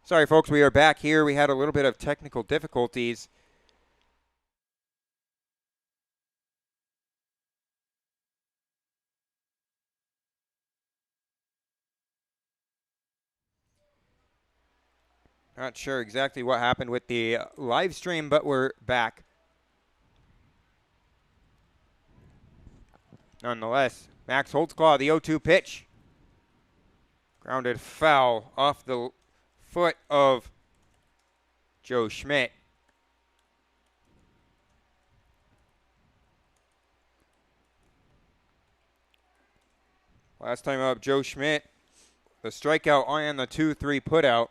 Sorry, folks, we are back here. We had a little bit of technical difficulties. Not sure exactly what happened with the live stream, but we're back. Nonetheless, Max Holtzclaw, the 0-2 pitch. Grounded foul off the foot of Joe Schmidt. Last time up, Joe Schmidt, the strikeout and the 2-3 putout.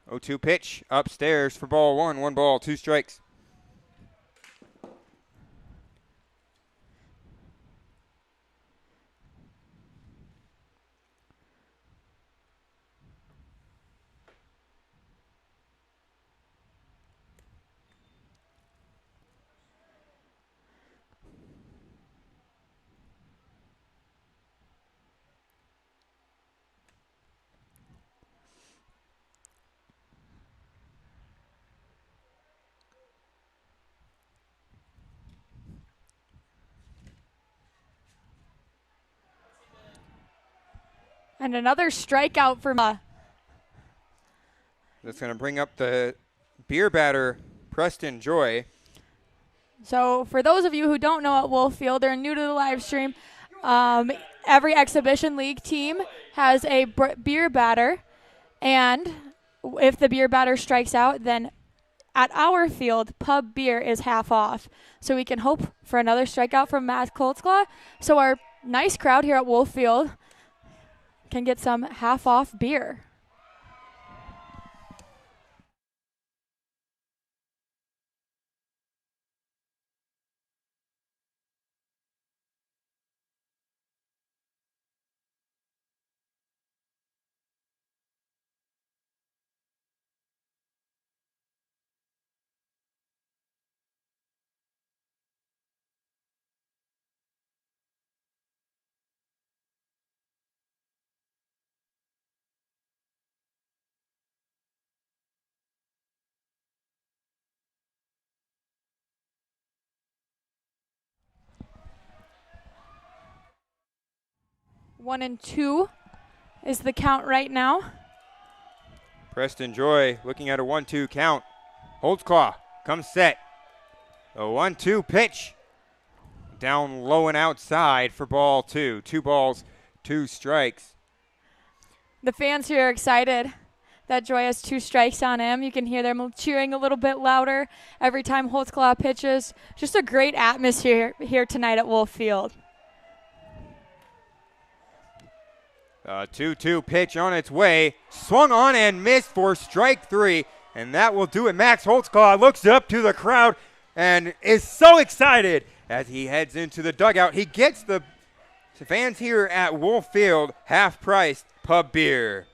Oh, 2 pitch upstairs for ball one. 1 ball, 2 strikes. And another strikeout for That's going to bring up the beer batter, Preston Joy. So for those of you who don't know at Wolf Field or are new to the live stream, every exhibition league team has a beer batter, and if the beer batter strikes out, then at our field, pub beer is half off. So we can hope for another strikeout from Matt Holtzclaw. So our nice crowd here at Wolf Field can get some half off beer. One and two is the count right now. Preston Joy looking at a 1-2 count. Holtzclaw comes set. A 1-2 pitch. Down low and outside for ball 2. 2 balls, 2 strikes. The fans here are excited that Joy has 2 strikes on him. You can hear them cheering a little bit louder every time Holtzclaw pitches. Just a great atmosphere here tonight at Wolf Field. 2-2 pitch on its way. Swung on and missed for strike 3. And that will do it. Max Holtzclaw looks up to the crowd and is so excited as he heads into the dugout. He gets the fans here at Wolf Field half-priced pub beer.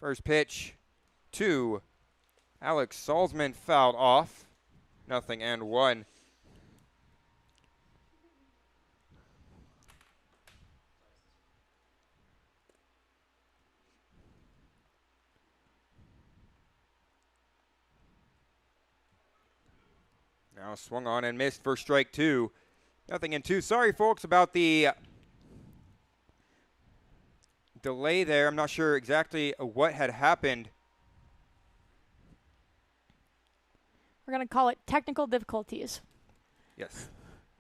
First pitch to Alex Salzman, fouled off. 0-1. Now swung on and missed for strike 2. 0-2. Sorry, folks, about the delay there. I'm not sure exactly what had happened. We're going to call it technical difficulties. Yes.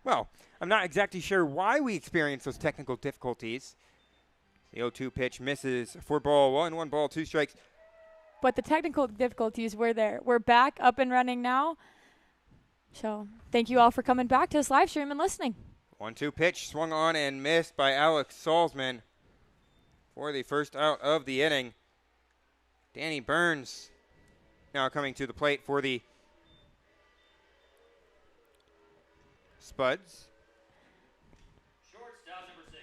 Well, I'm not exactly sure why we experienced those technical difficulties. The 0-2 pitch misses for ball 1, 1 ball, 2 strikes. But the technical difficulties were there. We're back up and running now. So thank you all for coming back to this live stream and listening. 1-2 pitch swung on and missed by Alex Salzman for the first out of the inning. Danny Burns now coming to the plate for the Spuds. Shortstop number 6,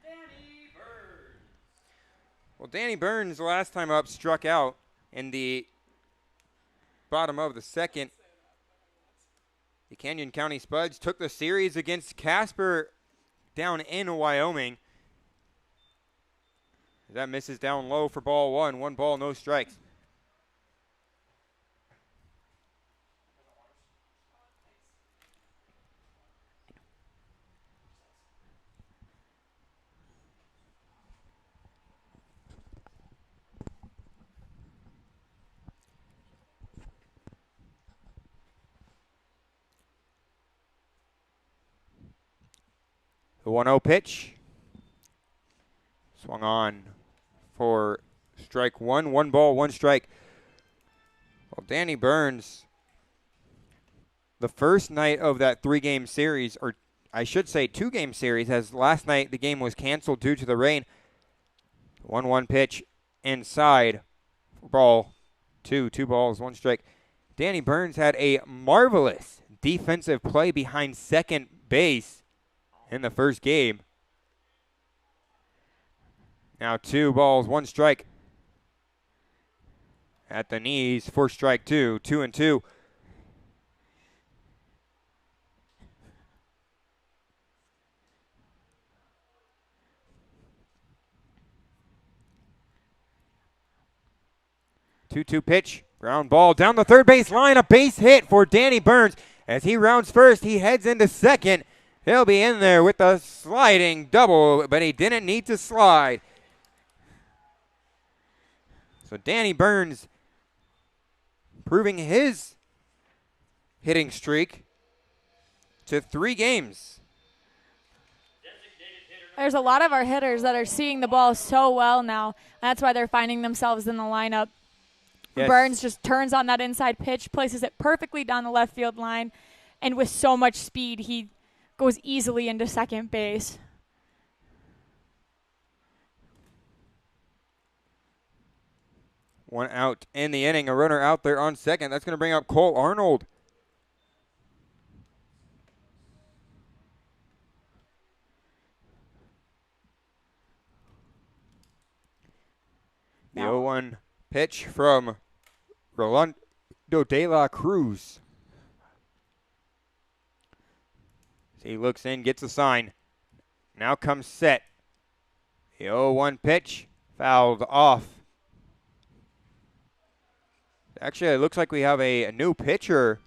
Danny Burns. Well, Danny Burns, the last time up, struck out in the bottom of the second. The Canyon County Spuds took the series against Casper down in Wyoming. That misses down low for ball 1. 1 ball, no strikes. The 1-0 pitch. Swung on for strike 1. 1 ball, 1 strike. Well, Danny Burns, the first night of that 3-game series, or I should say 2-game series, as last night the game was canceled due to the rain. 1-1 pitch inside for ball 2. 2 balls, 1 strike. Danny Burns had a marvelous defensive play behind second base in the first game. Now 2 balls, 1 strike. At the knees for strike 2. 2-2. Two pitch, ground ball down the third base line, a base hit for Danny Burns. As he rounds first, he heads into second. He'll be in there with a sliding double, but he didn't need to slide. So Danny Burns proving his hitting streak to 3 games. There's a lot of our hitters that are seeing the ball so well now. That's why they're finding themselves in the lineup. Yes. Burns just turns on that inside pitch, places it perfectly down the left field line, and with so much speed, he goes easily into second base. One out in the inning, a runner out there on second. That's going to bring up Cole Arnold. The 0-1 pitch from Rolando de la Cruz. He looks in, gets a sign. Now comes set. The 0-1 pitch, fouled off. Actually, it looks like we have a new pitcher.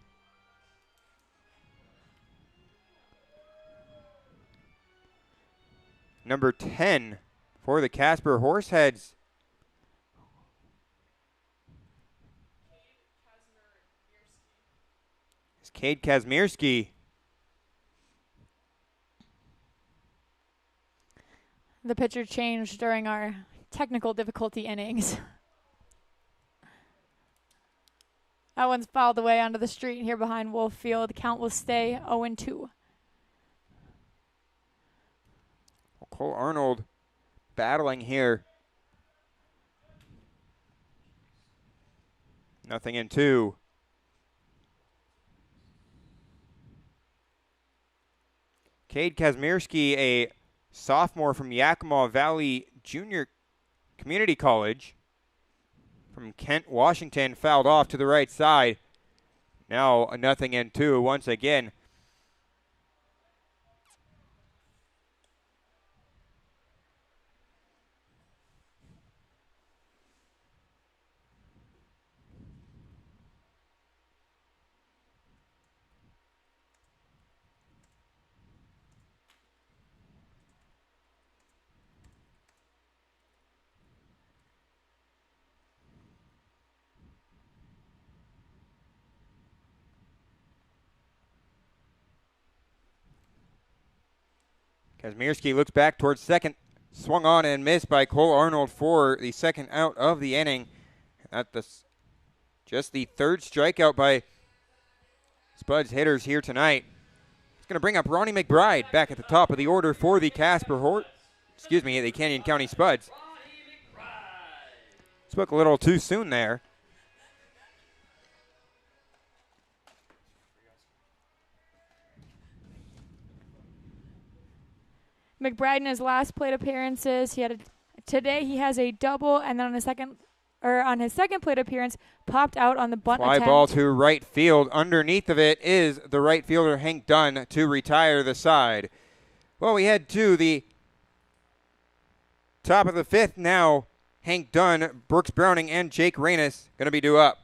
Number 10 for the Casper Horseheads. It's Cade Kazmierski. The pitcher changed during our technical difficulty innings. That one's fouled away onto the street here behind Wolf Field. The count will stay 0-2. Cole Arnold battling here. 0-2. Cade Kazmierski, a sophomore from Yakima Valley Junior Community College. from Kent Washington fouled off to the right side. Now 0-2 once again. Kazmierski looks back towards second. Swung on and missed by Cole Arnold for the second out of the inning. Just the third strikeout by Spuds hitters here tonight. It's going to bring up Ronnie McBride back at the top of the order for the the Canyon County Spuds. Spoke a little too soon there. McBride in his last plate appearances, today he has a double, and then on his second plate appearance, popped out on the bunt Fly attempt. ball to right field. Underneath of it is the right fielder Hank Dunn to retire the side. Well, we head to the top of the fifth now. Hank Dunn, Brooks Browning, and Jake Reynes going to be due up.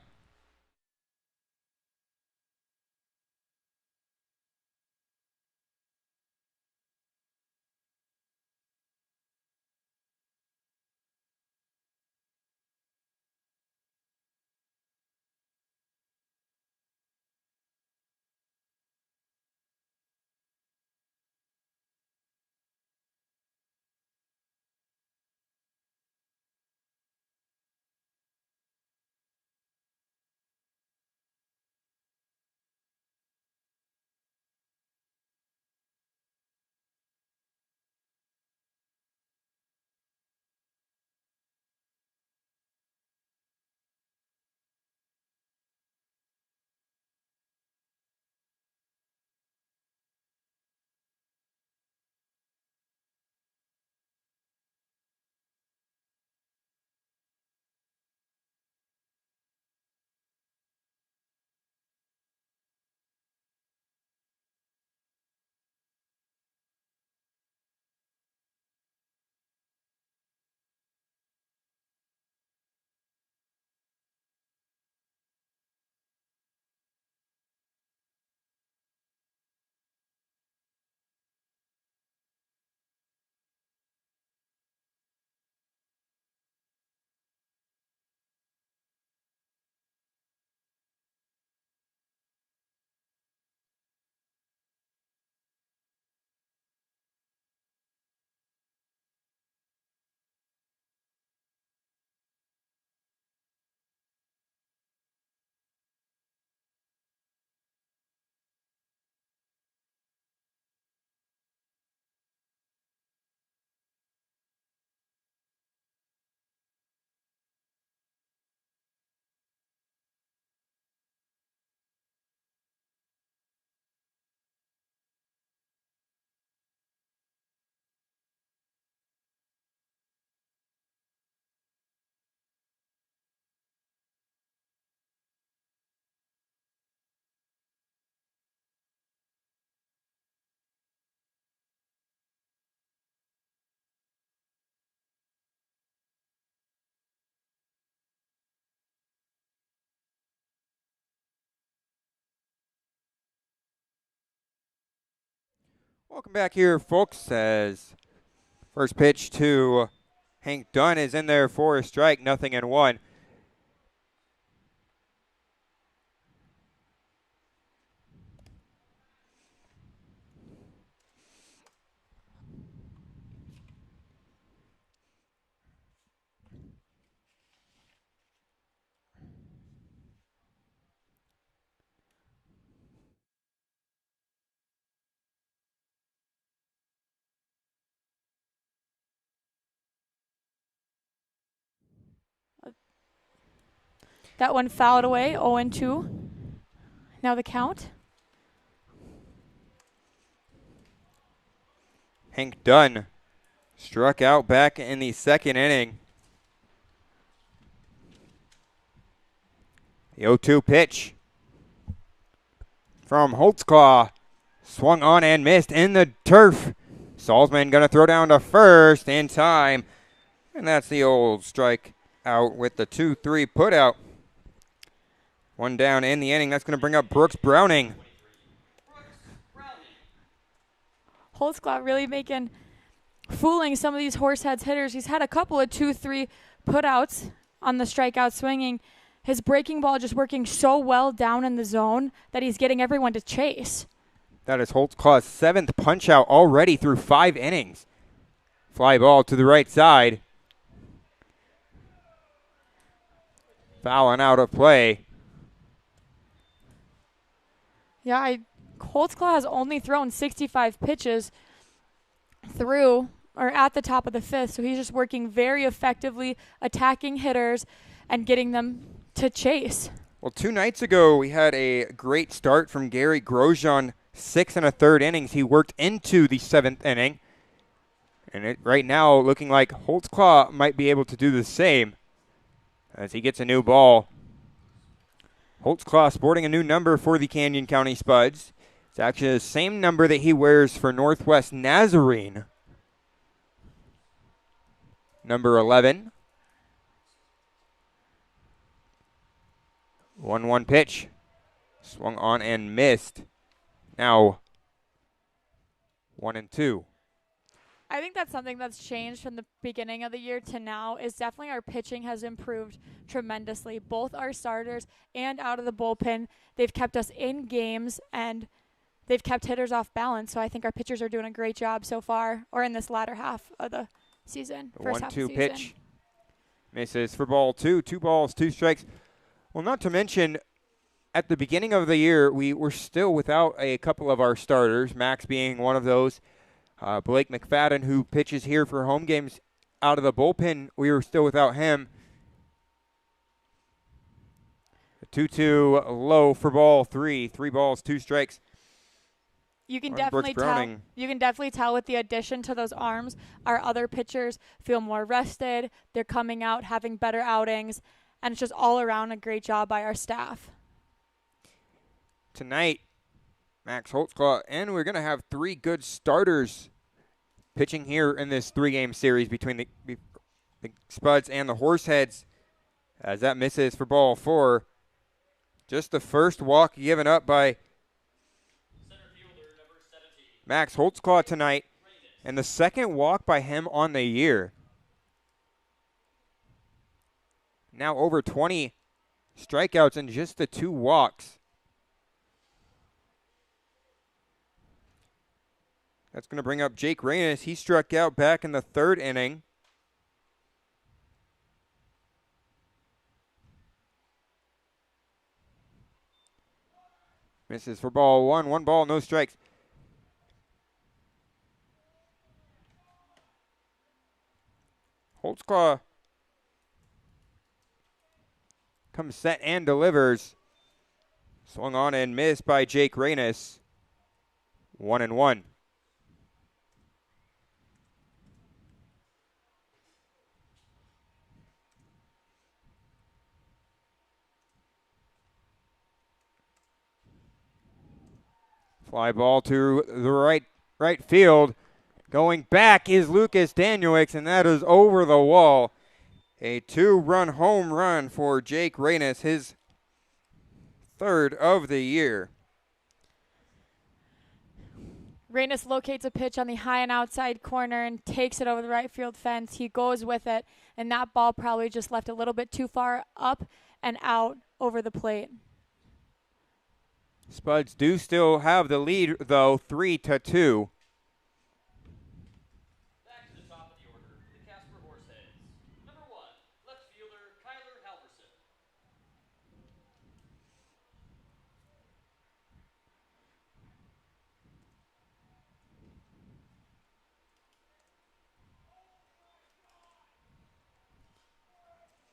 Welcome back here, folks, as first pitch to Hank Dunn is in there for a strike, 0-1. That one fouled away, 0-2. Now the count. Hank Dunn struck out back in the second inning. The 0-2 pitch from Holtzclaw. Swung on and missed in the turf. Salzman going to throw down to first in time. And that's the old strike out with the 2-3 put out. One down in the inning. That's going to bring up Brooks Browning. Holtzclaw really fooling some of these Horseheads hitters. He's had a couple of 2-3 putouts on the strikeout swinging. His breaking ball just working so well down in the zone that he's getting everyone to chase. That is Holtzclaw's 7th punch out already through 5 innings. Fly ball to the right side. Foul and out of play. Yeah, Holtzclaw has only thrown 65 pitches through or at the top of the 5th, so he's just working very effectively, attacking hitters and getting them to chase. Well, 2 nights ago, we had a great start from Gary Grosjean, 6 1/3 innings. He worked into the 7th inning. And right now, looking like Holtzclaw might be able to do the same as he gets a new ball. Holtzclaw sporting a new number for the Canyon County Spuds. It's actually the same number that he wears for Northwest Nazarene. Number 11. 1-1 pitch. Swung on and missed. Now 1-2. I think that's something that's changed from the beginning of the year to now is definitely our pitching has improved tremendously. Both our starters and out of the bullpen, they've kept us in games and they've kept hitters off balance. So I think our pitchers are doing a great job so far, or in this latter half of the season. First half of the 1-2 season. pitch. Misses for ball 2. 2 balls, 2 strikes. Well, not to mention, at the beginning of the year, we were still without a couple of our starters, Max being one of those. Blake McFadden, who pitches here for home games out of the bullpen, we were still without him. 2-2 low for ball 3. 3 balls, 2 strikes. You can Brooks definitely tell. Browning. You can definitely tell with the addition to those arms, our other pitchers feel more rested. They're coming out, having better outings, and it's just all around a great job by our staff. Tonight, Max Holtzclaw, and we're going to have 3 good starters pitching here in this 3-game series between the Spuds and the Horseheads, as that misses for ball 4. Just the first walk given up by Max Holtzclaw tonight, and the second walk by him on the year. Now over 20 strikeouts and just the 2 walks. That's going to bring up Jake Reynes. He struck out back in the 3rd inning. Misses for ball 1. 1 ball, no strikes. Holtzclaw comes set and delivers. Swung on and missed by Jake Reynes. 1-1. Fly ball to the right field. Going back is Lucas Danielix, and that is over the wall. A 2-run home run for Jake Reynes, his 3rd of the year. Reynes locates a pitch on the high and outside corner and takes it over the right field fence. He goes with it, and that ball probably just left a little bit too far up and out over the plate. Spuds do still have the lead, though, 3-2. Back to the top of the order, the Casper Horseheads. Number 1, left fielder Kyler Halverson.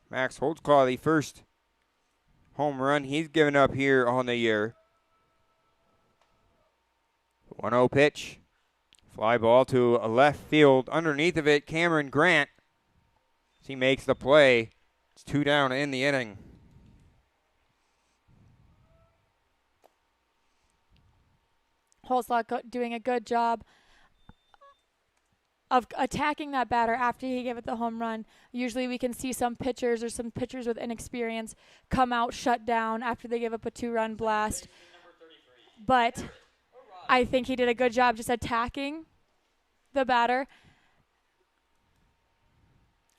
Max Holtzclaw, the first home run he's given up here on the year. 1-0 pitch. Fly ball to a left field. Underneath of it, Cameron Grant. He makes the play. It's 2 down in the inning. Holzlaw doing a good job of attacking that batter after he gave it the home run. Usually we can see some pitchers with inexperience come out shut down after they give up a 2-run blast. But I think he did a good job just attacking the batter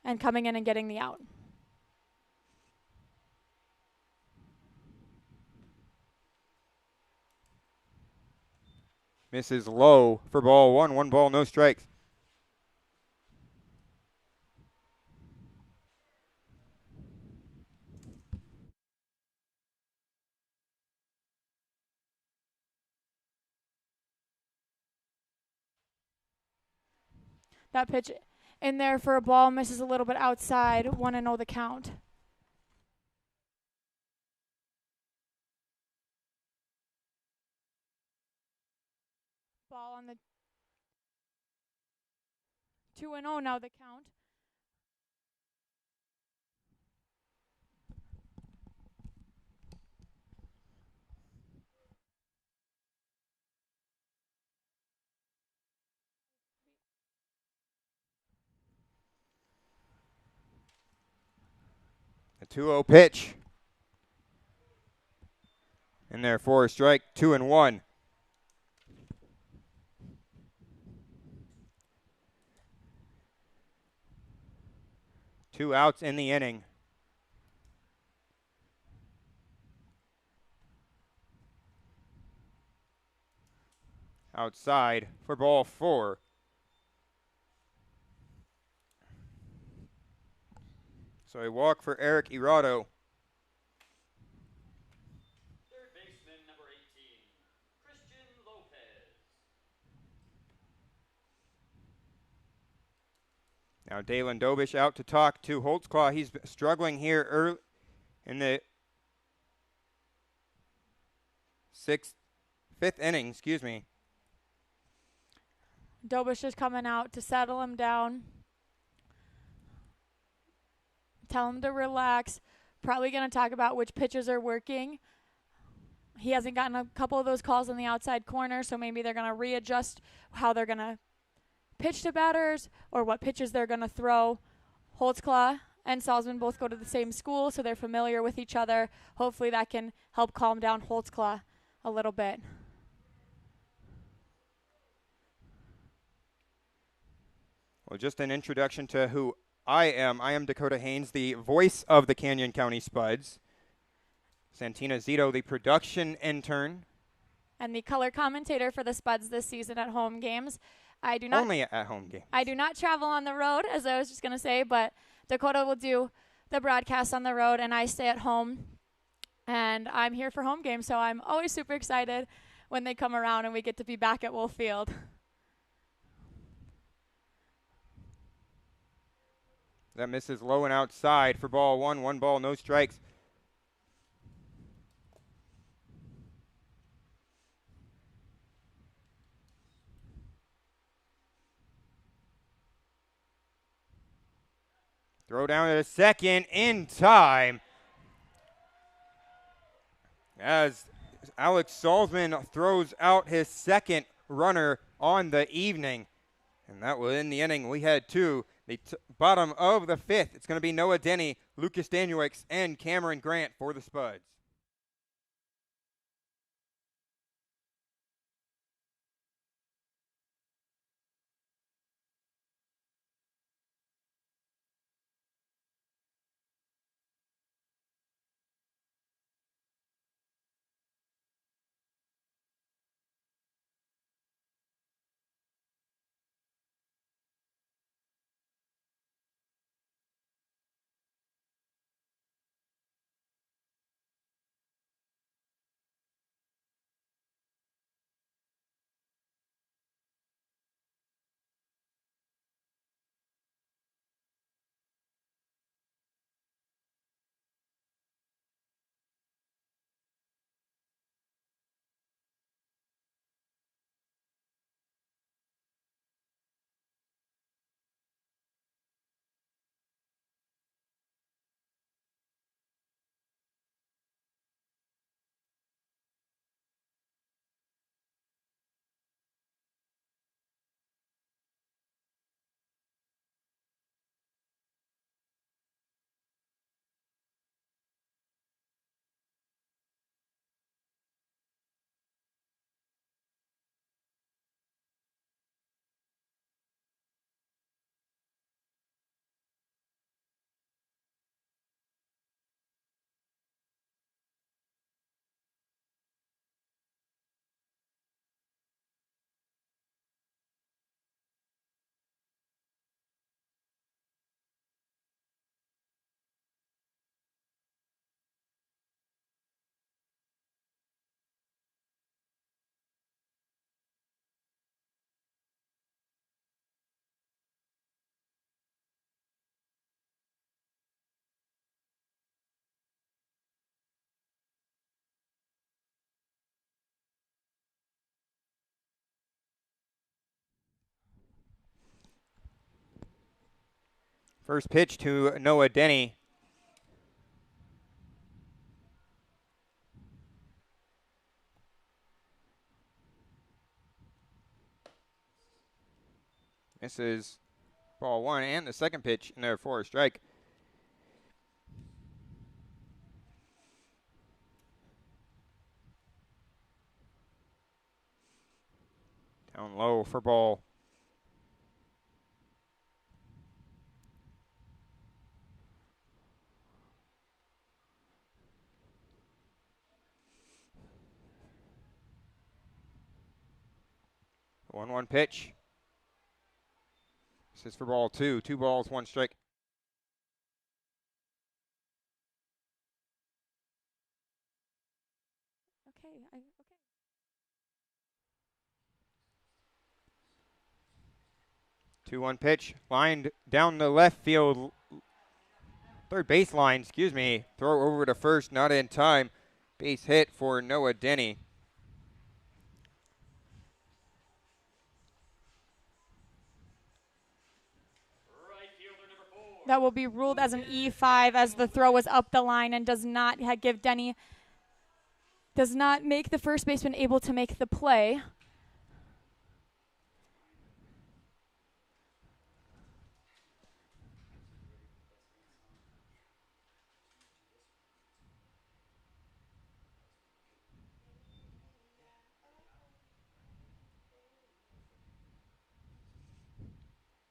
and coming in and getting the out. Misses low for ball 1. 1 ball, no strikes. That pitch in there for a ball, misses a little bit outside. 1-0 the count. Ball on the 2-0 now the count. A 2-0 pitch. In there for a strike, 2-1. Two outs in the inning. Outside for ball 4. So a walk for Eric Irado. Third baseman, number 18, Christian Lopez. Now Dalen Dobish out to talk to Holtzclaw. He's struggling here early in the fifth inning, excuse me. Dobish is coming out to settle him down. Tell him to relax. Probably going to talk about which pitches are working. He hasn't gotten a couple of those calls on the outside corner, so maybe they're going to readjust how they're going to pitch to batters or what pitches they're going to throw. Holtzclaw and Salzman both go to the same school, so they're familiar with each other. Hopefully that can help calm down Holtzclaw a little bit. Well, just an introduction to who I am. I am Dakota Haynes, the voice of the Canyon County Spuds. Santina Zito, the production intern. And the color commentator for the Spuds this season at home games. I do not Only at home games. I do not travel on the road, as I was just going to say, but Dakota will do the broadcast on the road, and I stay at home. And I'm here for home games, so I'm always super excited when they come around and we get to be back at Wolf Field. That misses low and outside for ball 1. 1 ball, no strikes. Throw down to the second in time. As Alex Salzman throws out his second runner on the evening. And that will end the inning. We had two. The bottom of the fifth. It's going to be Noah Denny, Lucas Danuix, and Cameron Grant for the Spuds. First pitch to Noah Denny. This is ball one, and the second pitch in there for a strike. Down low for ball. The 1-1 pitch. This is for ball two. 2 balls, 1 strike. Okay. 2-1 pitch. Lined down the left field. Third baseline, excuse me. Throw over to first, not in time. Base hit for Noah Denny. Right fielder number 4. That will be ruled as an E5 as the throw was up the line and does not give Denny, does not make the first baseman able to make the play.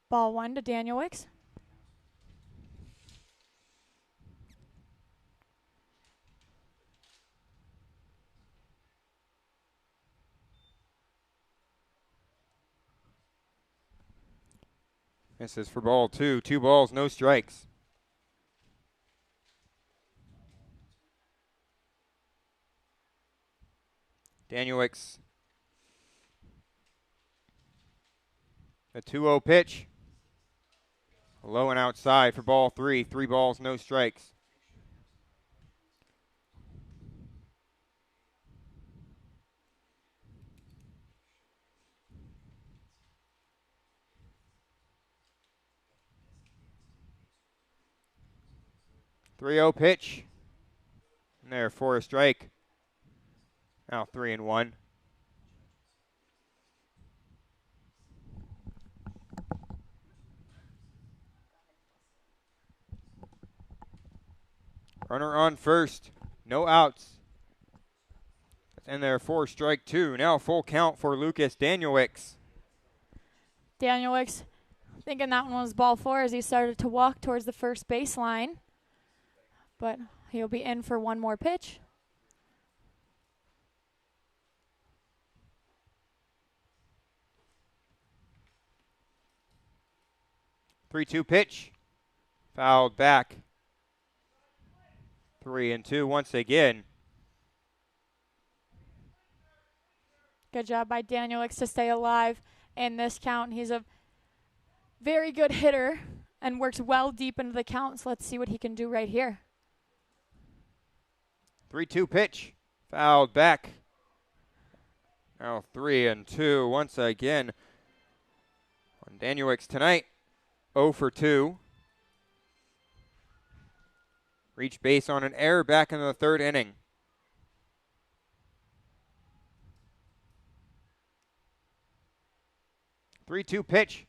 Ball 1 to Daniel Wicks. This is for ball 2. 2 balls, no strikes. Daniel Wicks. A 2-0 pitch. Low and outside for ball 3. 3 balls, no strikes. Three-0 pitch. And there for a strike. Now 3-1. Runner on first. No outs. And there for strike 2. Now full count for Lucas Daniel Wicks. Daniel Wicks thinking that one was ball 4 as he started to walk towards the first baseline. But he'll be in for one more pitch. Three-two pitch. Fouled back. 3-2 once again. Good job by Daniel Wicks to stay alive in this count. He's a very good hitter and works well deep into the count. So let's see what he can do right here. 3-2 pitch. Fouled back. Now 3-2 once again on Daniel Wicks tonight. 0 for 2. Reached base on an error back in the 3rd inning. Three-two pitch.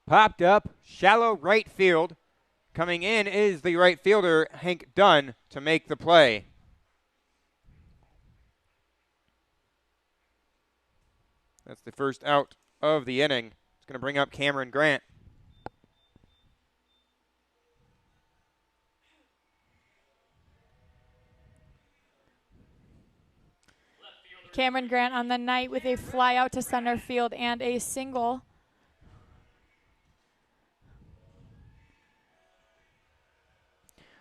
Popped up. Shallow right field. Coming in is the right fielder, Hank Dunn, to make the play. That's the first out of the inning. It's going to bring up Cameron Grant. Cameron Grant on the night with a fly out to center field and a single.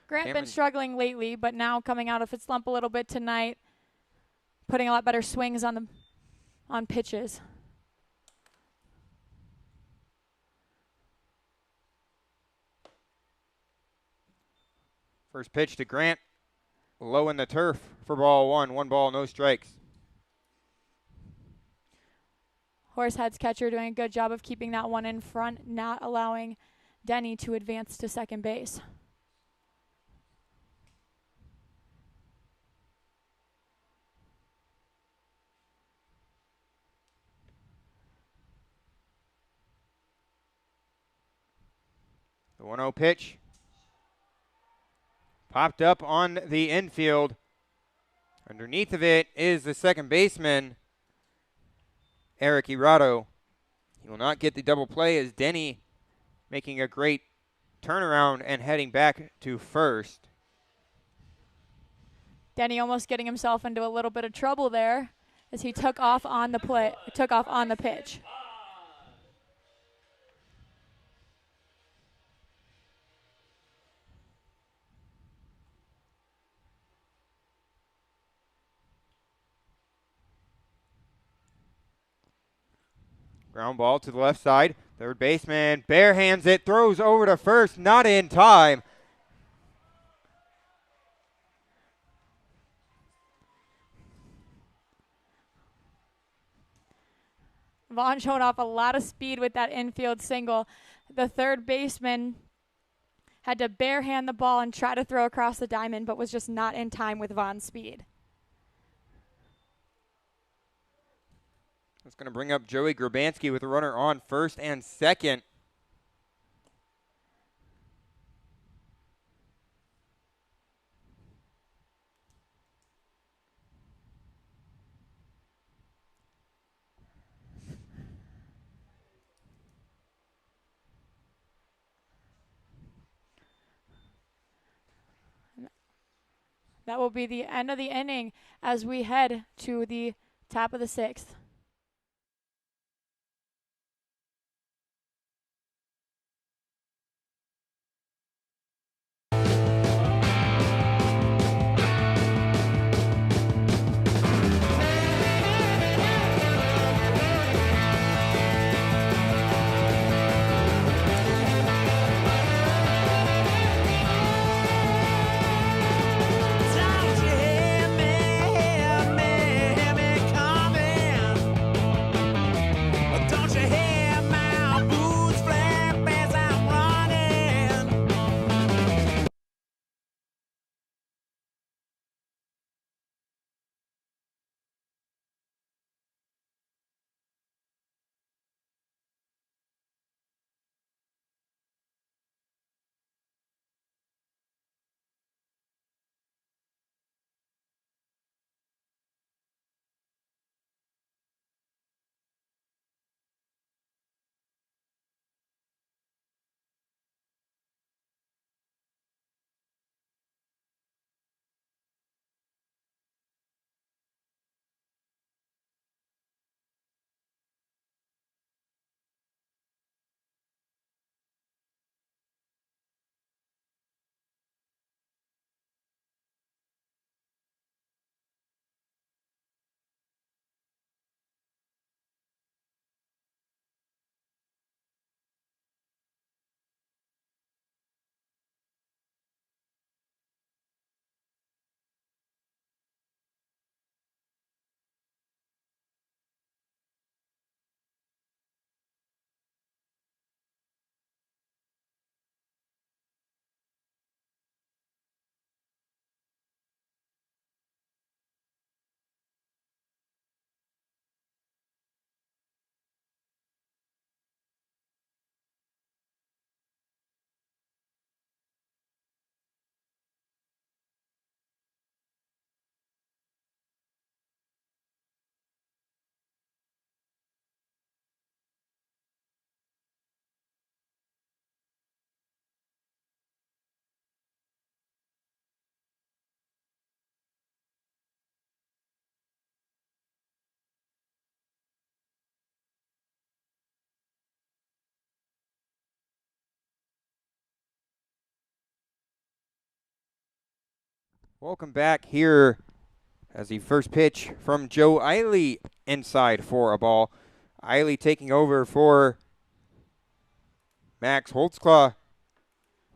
Grant been struggling lately, but now coming out of his slump a little bit tonight, putting a lot better swings on pitches. First pitch to Grant, low in the turf for ball 1. 1 ball, no strikes. Horsehead's catcher doing a good job of keeping that one in front, not allowing Denny to advance to second base. The 1-0 pitch popped up on the infield. Underneath of it is the second baseman, Eric Irado. He will not get the double play as Denny making a great turnaround and heading back to first. Denny almost getting himself into a little bit of trouble there as he took off on the pitch. Ground ball to the left side. Third baseman barehands it, throws over to first, not in time. Vaughn showed off a lot of speed with that infield single. The third baseman had to barehand the ball and try to throw across the diamond, but was just not in time with Vaughn's speed. That's going to bring up Joey Grabanski with a runner on first and second. That will be the end of the inning as we head to the top of the sixth. Welcome back here as the first pitch from Joe Eiley inside for a ball. Eiley taking over for Max Holtzclaw.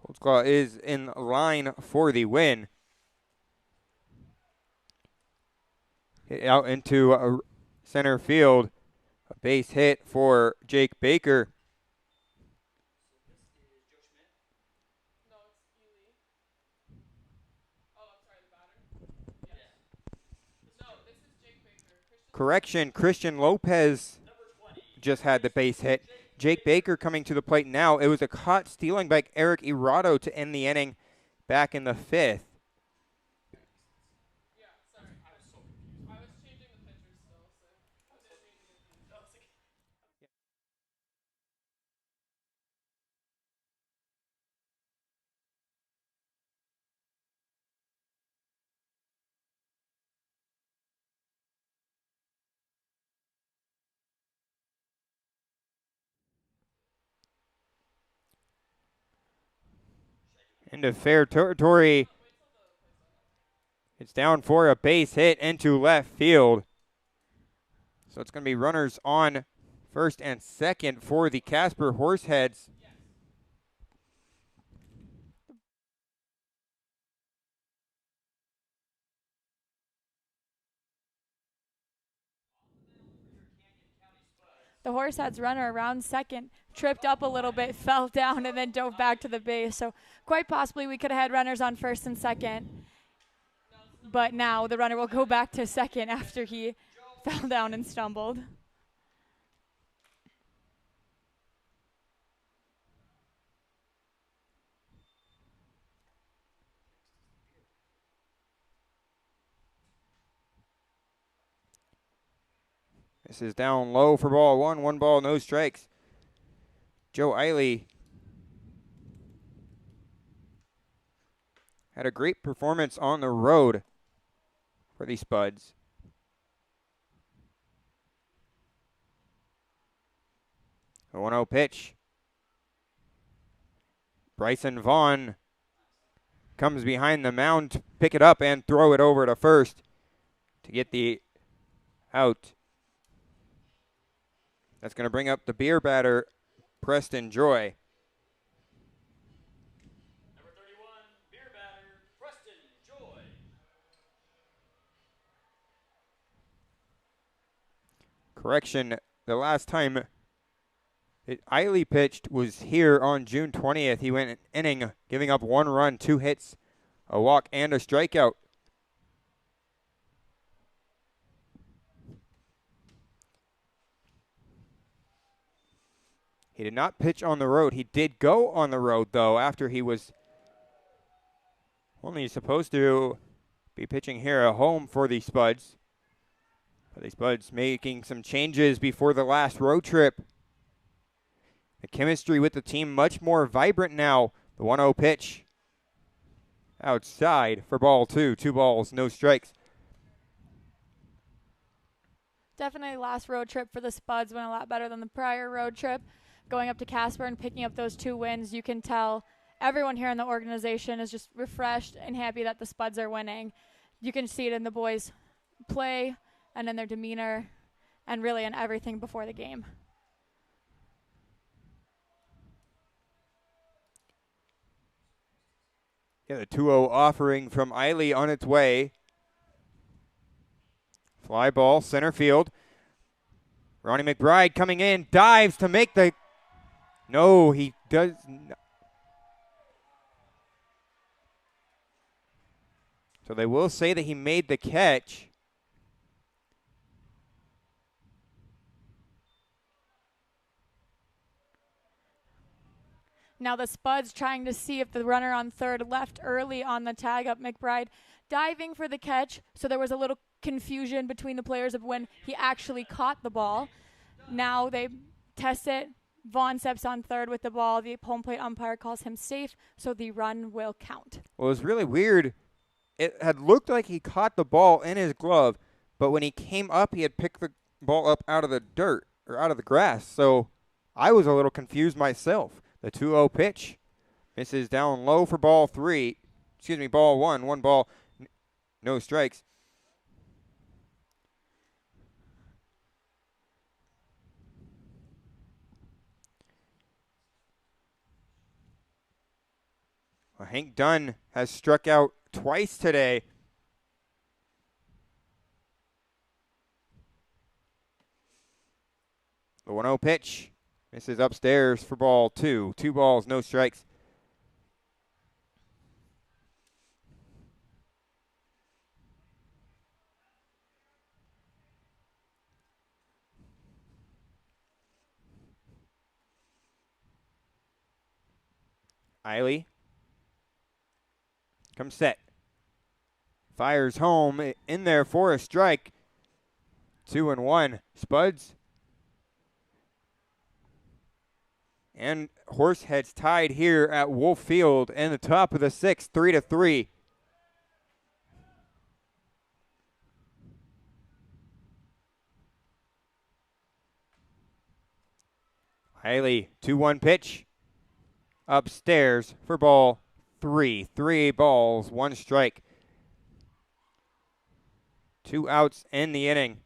Holtzclaw is in line for the win. Hit out into center field. A base hit for Jake Baker. Correction, Christian Lopez just had the base hit. Jake Baker coming to the plate now. It was a caught stealing by Eric Irado to end the inning back in the 5th. Into fair territory. It's down for a base hit into left field. So it's going to be runners on first and second for the Casper Horseheads. The Horseheads runner around second tripped up a little bit, fell down, and then dove back to the base. So quite possibly we could have had runners on first and second. But now the runner will go back to second after he fell down and stumbled. This is down low for ball one. 1 ball, no strikes. Joe Eiley had a great performance on the road for the Spuds. A 1-0 pitch. Bryson Vaughn comes behind the mound to pick it up and throw it over to first to get the out. That's going to bring up the beer batter, Preston Joy. Number 31, beer batter, Preston Joy. Correction, the last time Eiley pitched was here on June 20th. He went an inning, giving up 1 run, 2 hits, a walk, and a strikeout. He did not pitch on the road. He did go on the road, though, after he was only supposed to be pitching here at home for the Spuds. But the Spuds making some changes before the last road trip. The chemistry with the team much more vibrant now. The 1-0 pitch outside for ball 2. 2 balls, no strikes. Definitely last road trip for the Spuds went a lot better than the prior road trip. Going up to Casper and picking up those 2 wins, you can tell everyone here in the organization is just refreshed and happy that the Spuds are winning. You can see it in the boys' play and in their demeanor and really in everything before the game. Yeah, the 2-0 offering from Eiley on its way. Fly ball, center field. Ronnie McBride coming in, dives to make the... No, he does not. So they will say that he made the catch. Now the Spuds trying to see if the runner on third left early on the tag up. McBride diving for the catch, so there was a little confusion between the players of when he actually caught the ball. Now they test it. Vaughn steps on third with the ball. The home plate umpire calls him safe, so the run will count. Well, it was really weird. It had looked like he caught the ball in his glove, but when he came up, he had picked the ball up out of the dirt or out of the grass. So I was a little confused myself. The 2-0 pitch misses down low for ball 3. Excuse me, ball 1. 1 ball, no strikes. Well, Hank Dunn has struck out twice today. The 1-0 pitch misses upstairs for ball 2. 2 balls, no strikes. Eiley comes set. Fires home in there for a strike. 2-1. Spuds and Horseheads tied here at Wolf Field in the top of the sixth, 3-3. Eiley, 2-1 pitch. Upstairs for ball 3. 3 balls, 1 strike. 2 outs in the inning.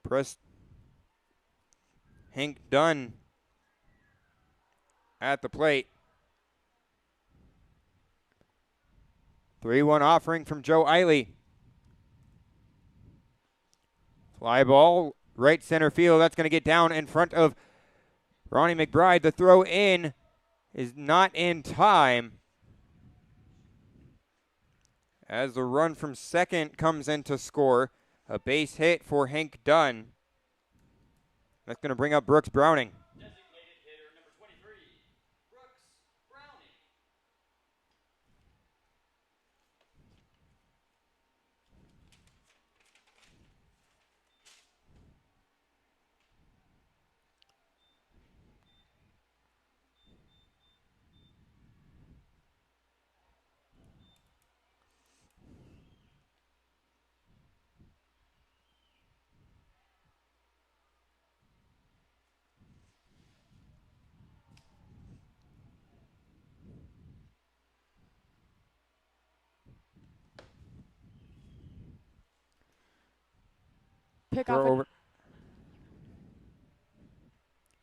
Press Hank Dunn at the plate. 3-1 offering from Joe Eiley. Fly ball, right center field. That's going to get down in front of Ronnie McBride. The throw in is not in time, as the run from second comes in to score. A base hit for Hank Dunn. That's going to bring up Brooks Browning. Designated hitter number 23, Brooks Browning.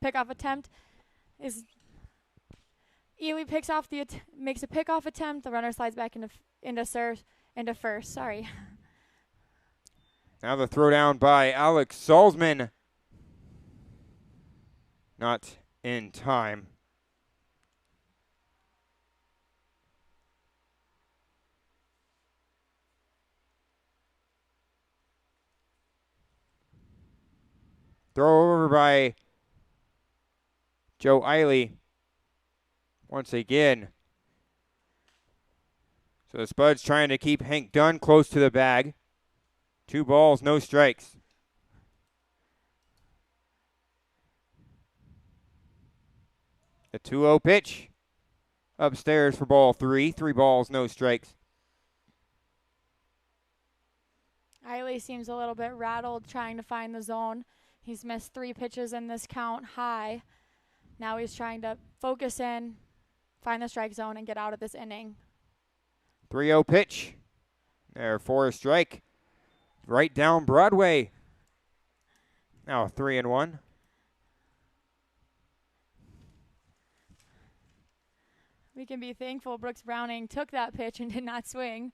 Pickoff attempt is Ely picks off makes a pickoff attempt. The runner slides back into first. Sorry. Now the throw down by Alex Salzman. Not in time. Throw over by Joe Eiley once again. So the Spuds trying to keep Hank Dunn close to the bag. 2 balls, no strikes. The 2-0 pitch. Upstairs for ball 3. 3 balls, no strikes. Eiley seems a little bit rattled trying to find the zone. He's missed 3 pitches in this count high. Now he's trying to focus in, find the strike zone, and get out of this inning. 3-0 pitch. There for a strike. Right down Broadway. Now 3-1. We can be thankful Brooks Browning took that pitch and did not swing.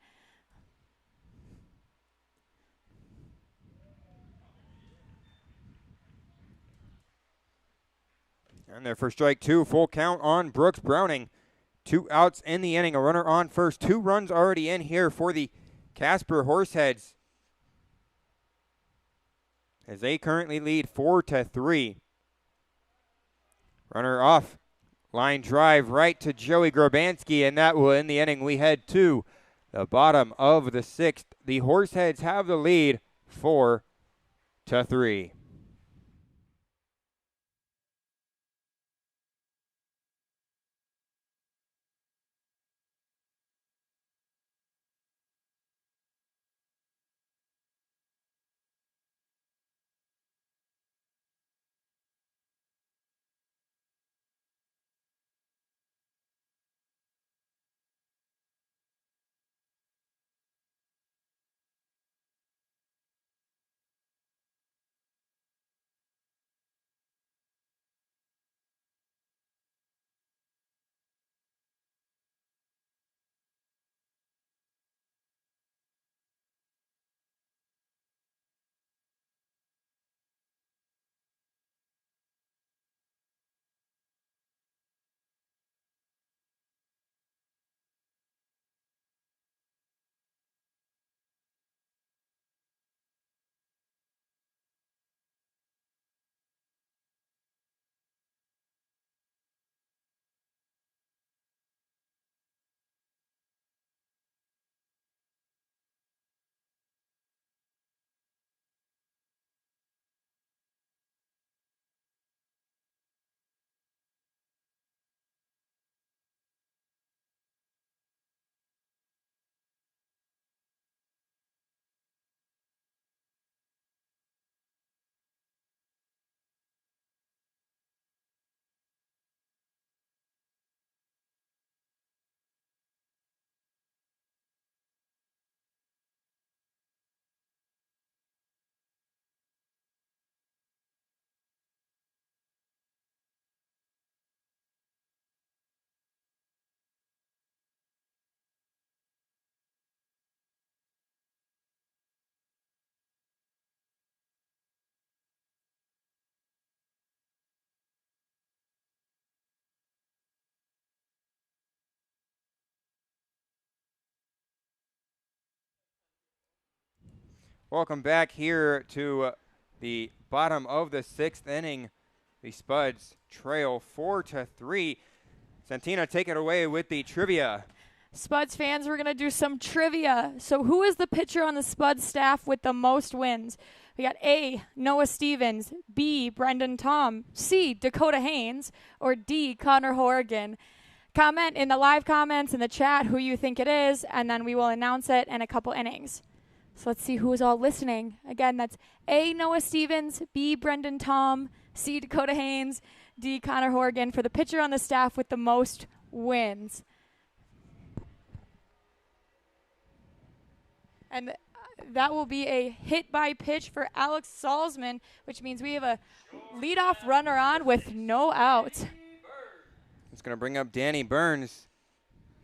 And there for strike 2. Full count on Brooks Browning. 2 outs in the inning. A runner on first. 2 runs already in here for the Casper Horseheads, as they currently lead 4-3. Runner off. Line drive right to Joey Grabanski, and that will end the inning. We head to the bottom of the 6th. The Horseheads have the lead 4-3. Welcome back here to the bottom of the 6th inning. The Spuds trail 4-3. Santina, take it away with the trivia. Spuds fans, we're going to do some trivia. So who is the pitcher on the Spuds staff with the most wins? We got A, Noah Stevens, B, Brendan Tom, C, Dakota Haynes, or D, Connor Horgan. Comment in the live comments in the chat who you think it is, and then we will announce it in a couple innings. So let's see who is all listening. Again, that's A, Noah Stevens, B, Brendan Tom, C, Dakota Haynes, D, Connor Horgan for the pitcher on the staff with the most wins. And that will be a hit by pitch for Alex Salzman, which means we have a leadoff runner on with no outs. It's going to bring up Danny Burns.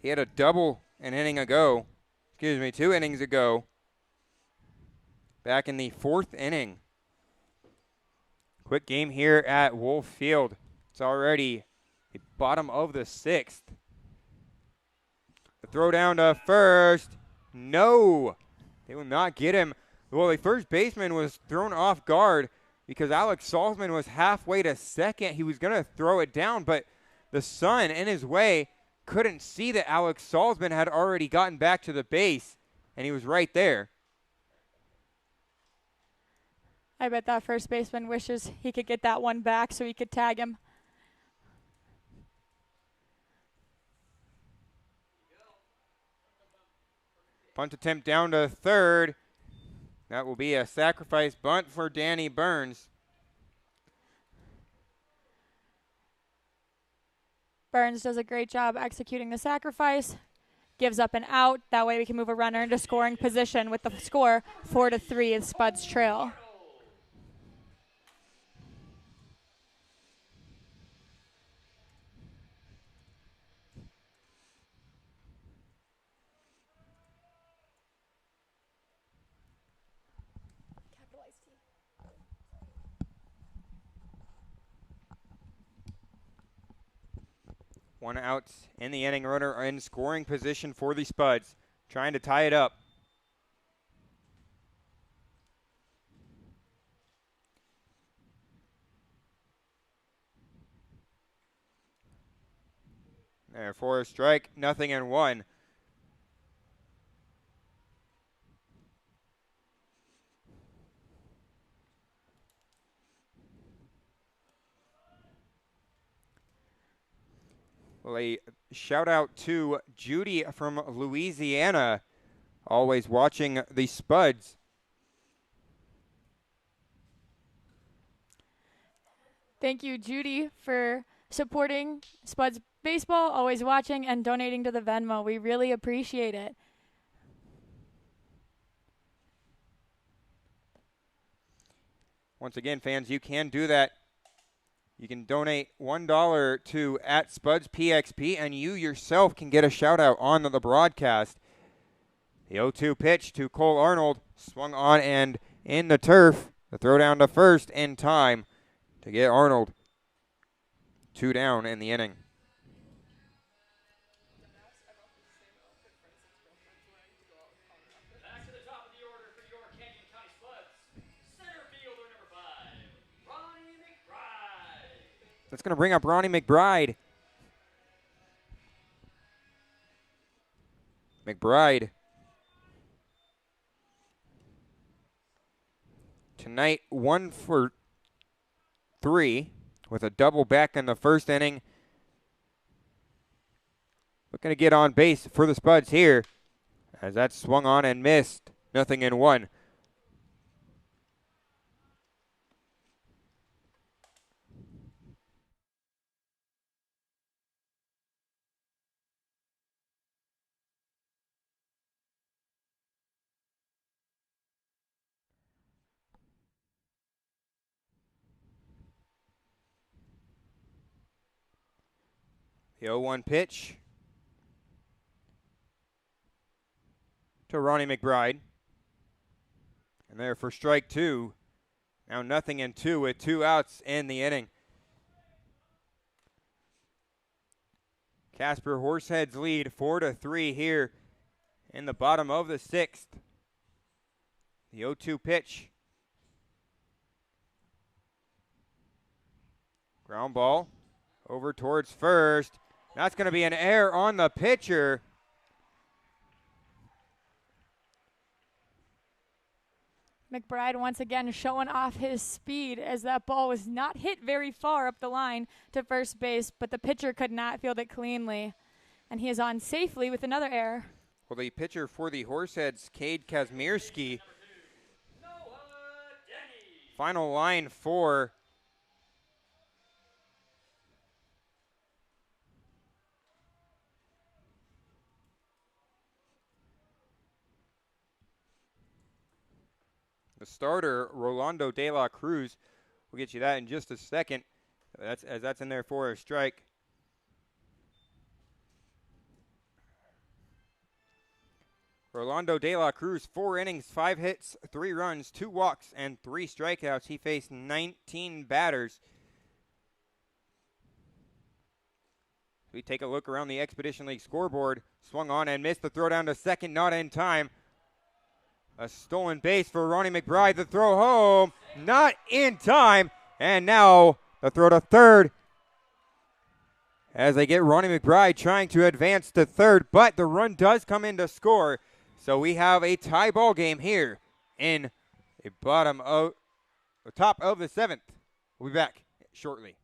He had a double an inning ago. 2 innings ago. Back in the 4th inning. Quick game here at Wolf Field. It's already the bottom of the 6th. The throw down to first. No. They will not get him. Well, the first baseman was thrown off guard because Alex Salzman was halfway to second. He was going to throw it down, but the sun in his way couldn't see that Alex Salzman had already gotten back to the base, and he was right there. I bet that first baseman wishes he could get that one back so he could tag him. Punt attempt down to third. That will be a sacrifice bunt for Danny Burns. Burns does a great job executing the sacrifice, gives up an out. That way we can move a runner into scoring position with the score 4-3 in Spuds trail. One out in the inning, runner in scoring position for the Spuds, trying to tie it up. There for a strike, 0-1. Well, a shout out to Judy from Louisiana, always watching the Spuds. Thank you, Judy, for supporting Spuds Baseball, always watching and donating to the Venmo. We really appreciate it. Once again, fans, you can do that. You can donate $1 to @SpudsPXP, and you yourself can get a shout-out on the broadcast. The 0-2 pitch to Cole Arnold, swung on and in the turf. The throw down to first in time to get Arnold 2 down in the inning. Back to the top of the order for your Canyon County Spuds. Center fielder number 5, Ronnie McBride. That's going to bring up Ronnie McBride. McBride tonight 1 for 3 with a double back in the first inning. Looking to get on base for the Spuds here as that swung on and missed. 0-1. The 0-1 pitch to Ronnie McBride. And there for strike 2. Now 0-2 with 2 outs in the inning. Casper Horseheads lead 4-3 here in the bottom of the 6th. The 0-2 pitch. Ground ball over towards first. That's going to be an error on the pitcher. McBride once again showing off his speed as that ball was not hit very far up the line to first base, but the pitcher could not field it cleanly. And he is on safely with another error. Well, the pitcher for the Horseheads, Cade Kazmierski. Final line for the starter, Rolando De La Cruz. We'll get you that in just a second. That's in there for a strike. Rolando De La Cruz, 4 innings, 5 hits, 3 runs, 2 walks, and 3 strikeouts. He faced 19 batters. We take a look around the Expedition League scoreboard. Swung on and missed the throw down to second, not in time. A stolen base for Ronnie McBride. The throw home, not in time. And now the throw to third as they get Ronnie McBride trying to advance to third, but the run does come in to score. So we have a tie ball game here in the top of the 7th. We'll be back shortly.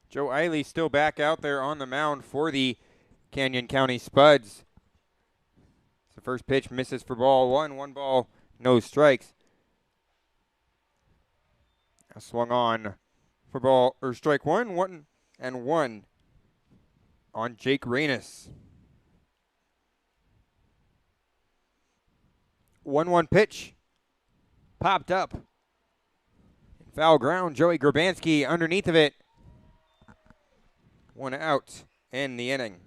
Joe Eiley still back out there on the mound for the Canyon County Spuds. The first pitch misses for ball 1. 1 ball, no strikes. Swung on for ball or strike 1, 1-1 on Jake Reynes. 1-1 pitch popped up. Foul ground, Joey Grabanski underneath of it. 1 out in the inning.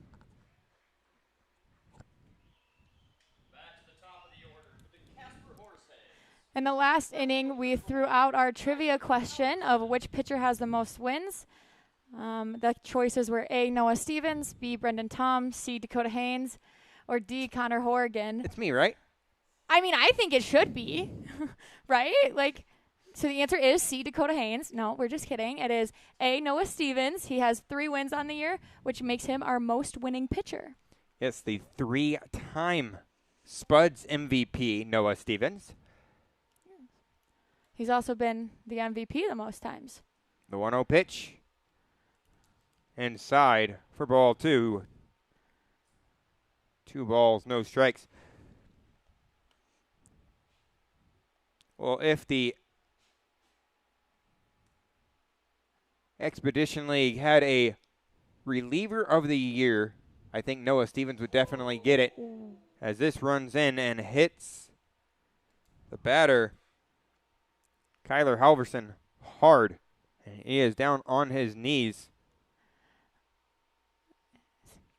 In the last inning, we threw out our trivia question of which pitcher has the most wins. The choices were A, Noah Stevens, B, Brendan Tom, C, Dakota Haynes, or D, Connor Horgan. It's me, right? I mean, I think it should be, right? Like, so the answer is C, Dakota Haynes. No, we're just kidding. It is A, Noah Stevens. He has 3 wins on the year, which makes him our most winning pitcher. Yes, the 3-time Spuds MVP, Noah Stevens. He's also been the MVP the most times. The 1-0 pitch. Inside for ball 2. 2 balls, no strikes. Well, if the Expedition League had a reliever of the year, I think Noah Stevens would definitely get it, as this runs in and hits the batter, Kyler Halverson, hard. And he is down on his knees.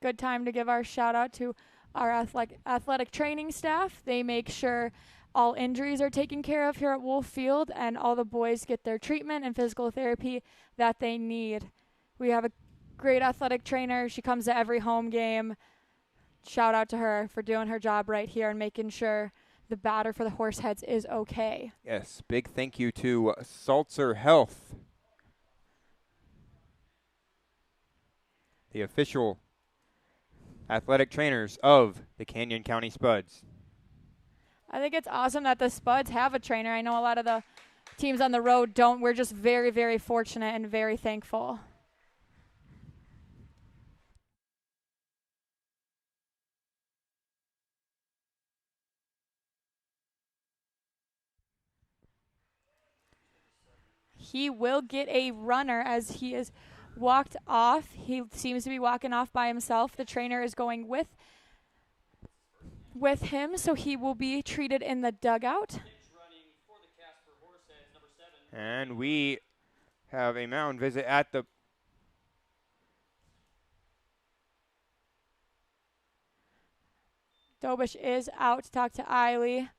Good time to give our shout out to our athletic training staff. They make sure all injuries are taken care of here at Wolf Field, and all the boys get their treatment and physical therapy that they need. We have a great athletic trainer. She comes to every home game. Shout out to her for doing her job right here and making sure the batter for the Horseheads is okay. Yes, big thank you to Salzer Health, the official athletic trainers of the Canyon County Spuds. I think it's awesome that the Spuds have a trainer. I know a lot of the teams on the road don't. We're just very, very fortunate and very thankful. He will get a runner as he is walked off. He seems to be walking off by himself. The trainer is going with him, so he will be treated in the dugout. And we have a mound visit at the Dobish is out to talk to Eiley.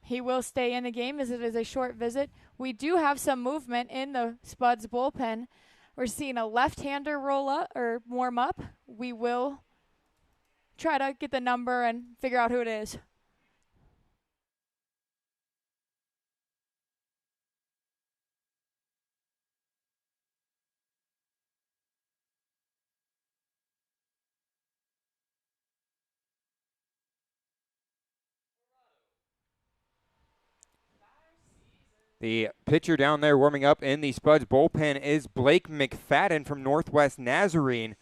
He will stay in the game as it is a short visit. We do have some movement in the Spuds bullpen. We're seeing a left-hander roll up or warm up. We will try to get the number and figure out who it is. The pitcher down there warming up in the Spuds bullpen is Blake McFadden from Northwest Nazarene.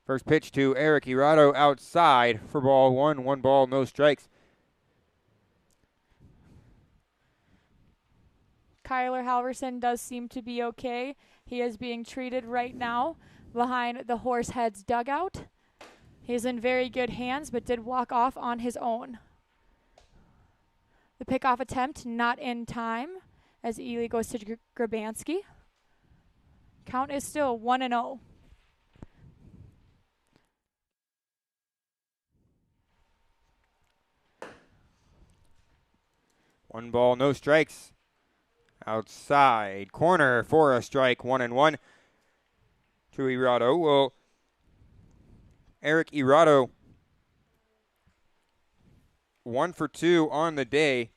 First pitch to Eric Irado outside for ball 1. 1 ball, no strikes. Kyler Halverson does seem to be okay. He is being treated right now behind the Horseheads dugout. He's in very good hands, but did walk off on his own. The pickoff attempt not in time as Ely goes to Grabanski. Count is still 1-0. One ball, no strikes. Outside corner for a strike, 1-1. To Irado. Well, Eric Irado, 1 for 2 on the day.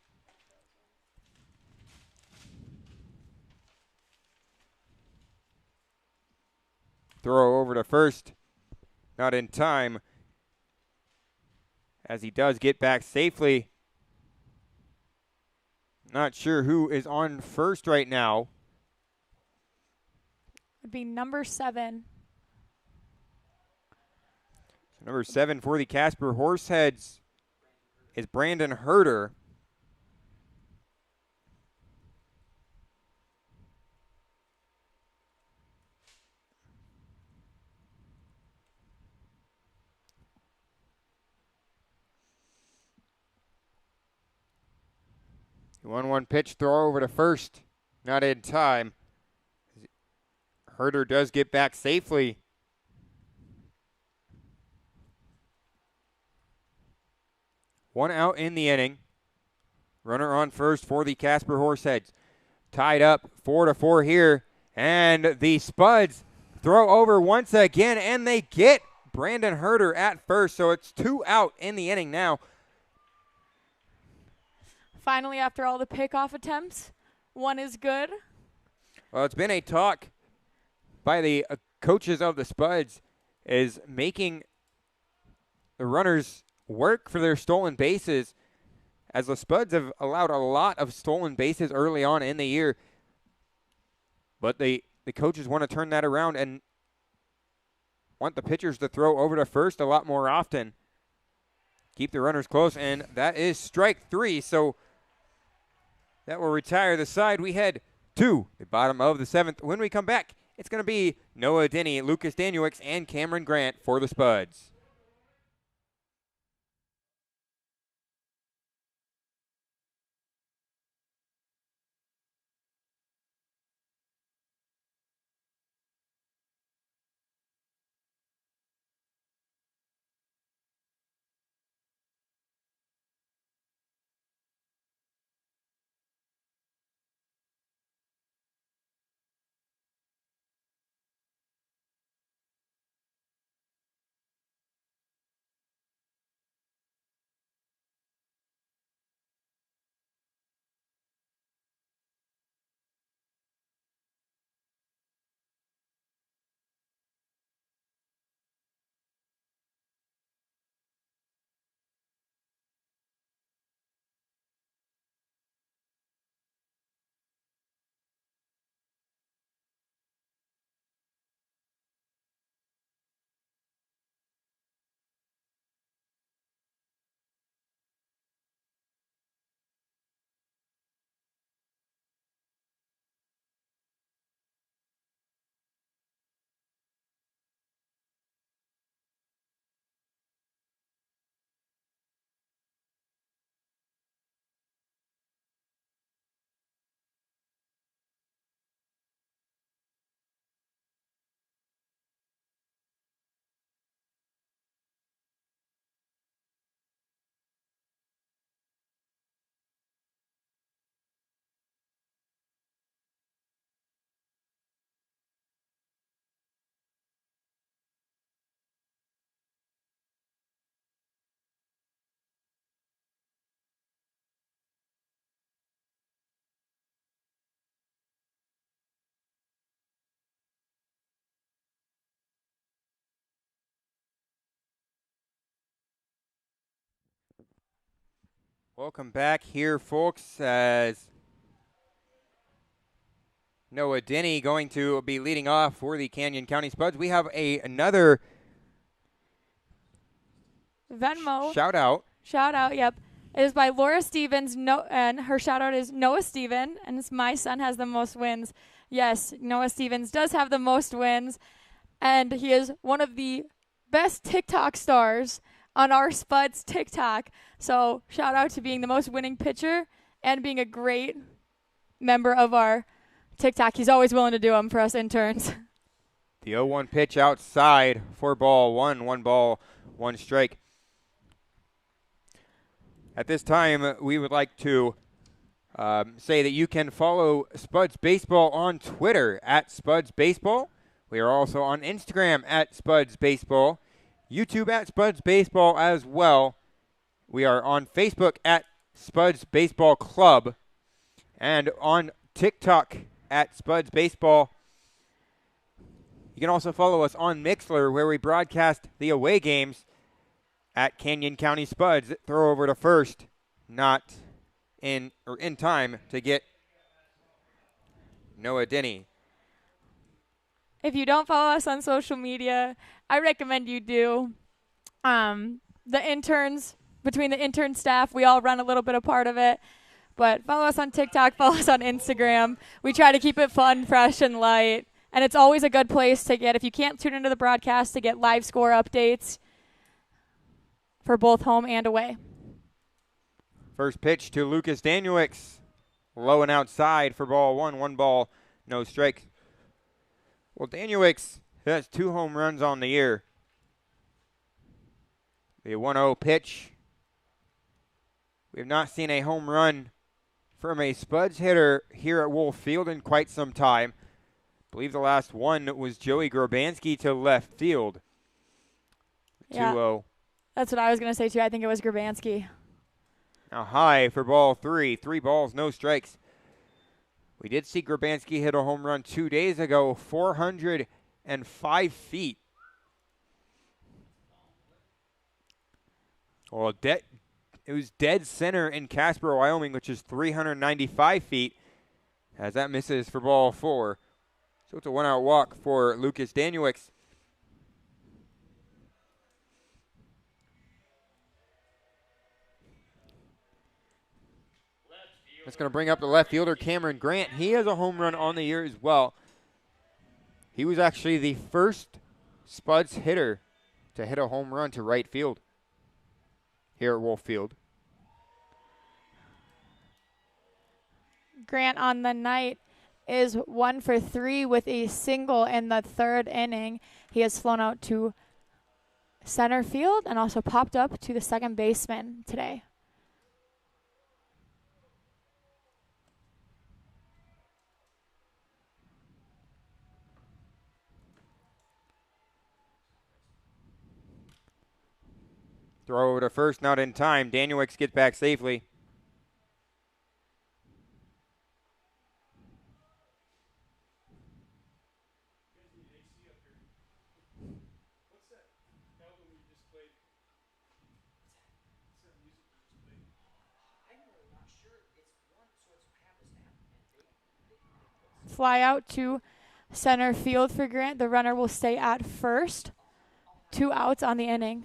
Throw over to first, not in time, as he does get back safely. Not sure who is on first right now. Would be number 7. So number 7 for the Casper Horseheads is Brandon Herder. The 1-1 pitch, throw over to first. Not in time. Herder does get back safely. 1 out in the inning. Runner on first for the Casper Horseheads. Tied up 4-4 here. And the Spuds throw over once again, and they get Brandon Herder at first. So it's 2 out in the inning now. Finally, after all the pickoff attempts, 1 is good. Well, it's been a talk by the coaches of the Spuds is making the runners work for their stolen bases, as the Spuds have allowed a lot of stolen bases early on in the year. But the coaches want to turn that around and want the pitchers to throw over to first a lot more often. Keep the runners close, and that is strike 3. So that will retire the side. We head to the bottom of the 7th. When we come back, it's going to be Noah Denny, Lucas Danuix, and Cameron Grant for the Spuds. Welcome back here, folks, as Noah Denny going to be leading off for the Canyon County Spuds. We have another Venmo. shout out. Shout out, yep. It is by Laura Stevens, and her shout out is Noah Steven, and it's my son has the most wins. Yes, Noah Stevens does have the most wins, and he is one of the best TikTok stars on our Spuds TikTok. So shout out to being the most winning pitcher and being a great member of our TikTok. He's always willing to do them for us interns. The 0-1 pitch outside for ball 1, 1 ball, 1 strike. At this time, we would like to say that you can follow Spuds Baseball on Twitter at Spuds Baseball. We are also on Instagram at Spuds Baseball, YouTube at Spuds Baseball as well. We are on Facebook at Spuds Baseball Club and on TikTok at Spuds Baseball. You can also follow us on Mixler, where we broadcast the away games at Canyon County Spuds. Throw over to first, not in time to get Noah Denny. If you don't follow us on social media, I recommend you do. The interns, between the intern staff, we all run a little bit of part of it. But follow us on TikTok, follow us on Instagram. We try to keep it fun, fresh, and light. And it's always a good place to get, if you can't tune into the broadcast, to get live score updates for both home and away. First pitch to Lucas Danuix. Low and outside for ball 1, 1 ball, no strike. Well, Danuix has 2 home runs on the year. The 1-0 pitch We have not seen a home run from a Spuds hitter here at Wolf Field in quite some time. I believe the last one was Joey Grabanski to left field. Yeah. 2-0. That's what I was going to say, too. I think it was Grabanski. Now high for ball 3. 3 balls, no strikes. We did see Grabanski hit a home run 2 days ago, 405 feet. Well, it was dead center in Casper, Wyoming, which is 395 feet, as that misses for ball 4. So it's a one-out walk for Lucas Danuix. That's going to bring up the left fielder, Cameron Grant. He has a home run on the year as well. He was actually the first Spuds hitter to hit a home run to right field here at Wolf Field. Grant on the night is 1 for 3 with a single in the 3rd inning. He has flown out to center field and also popped up to the second baseman today. Throw over to first, not in time. Danuix gets back safely. Fly out to center field for Grant. The runner will stay at first. 2 outs on the inning.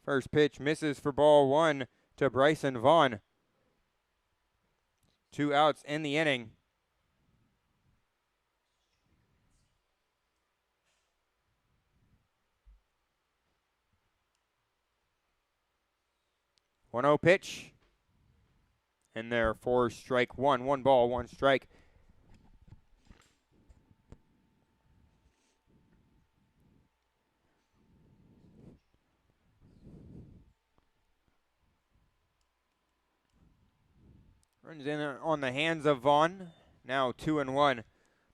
First pitch misses for ball 1 to Bryson Vaughn. 2 outs in the inning. One 0 pitch. And there for strike 1. 1 ball, 1 strike. Runs in on the hands of Vaughn. Now 2-1.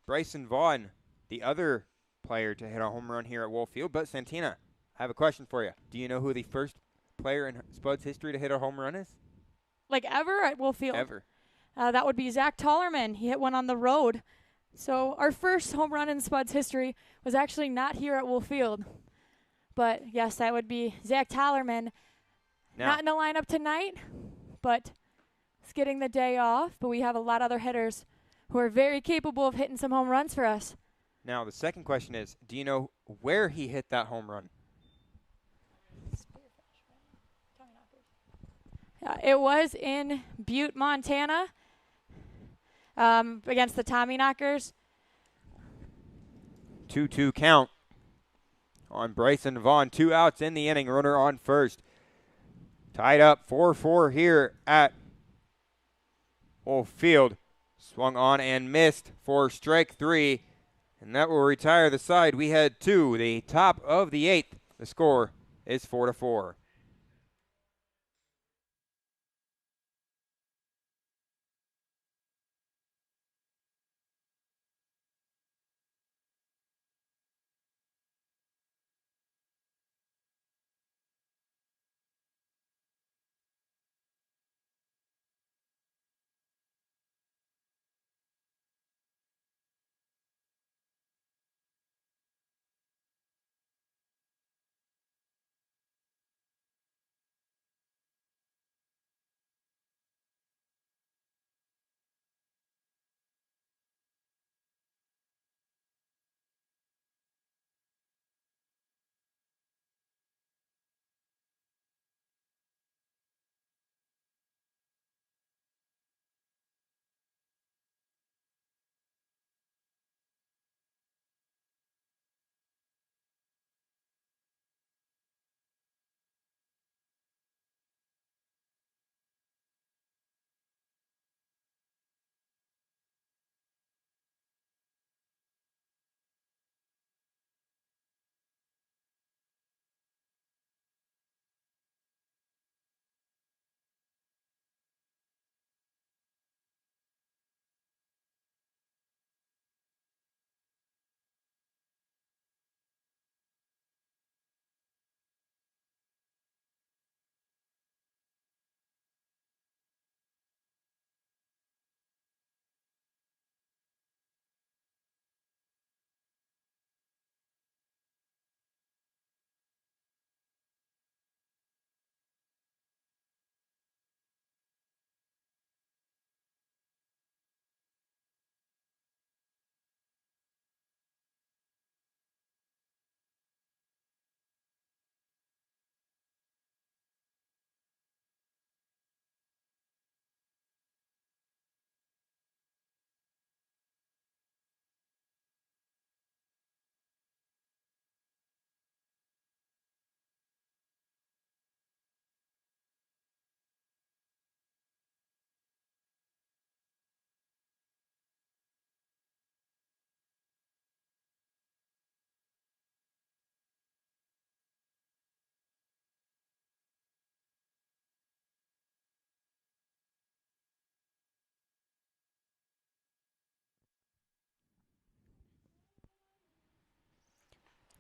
Bryson Vaughn, the other player to hit a home run here at Wolf Field. But Santina, I have a question for you. Do you know who the first player in Spuds history to hit a home run is? Like ever at Wolf Field? Ever. That would be Zach Tollerman. He hit one on the road. So our first home run in Spuds history was actually not here at Wolf Field. But yes, that would be Zach Tollerman. Now, Not in the lineup tonight, but he's getting the day off. But we have a lot of other hitters who are very capable of hitting some home runs for us. now the second question is, do you know where he hit that home run? It was in Butte, Montana, against the Tommyknockers. 2-2 count on Bryson Vaughn. 2 outs in the inning. Runner on first. Tied up 4-4 here at Wolf Field. Swung on and missed for strike 3. And that will retire the side. We head to the top of the 8th. The score is 4-4.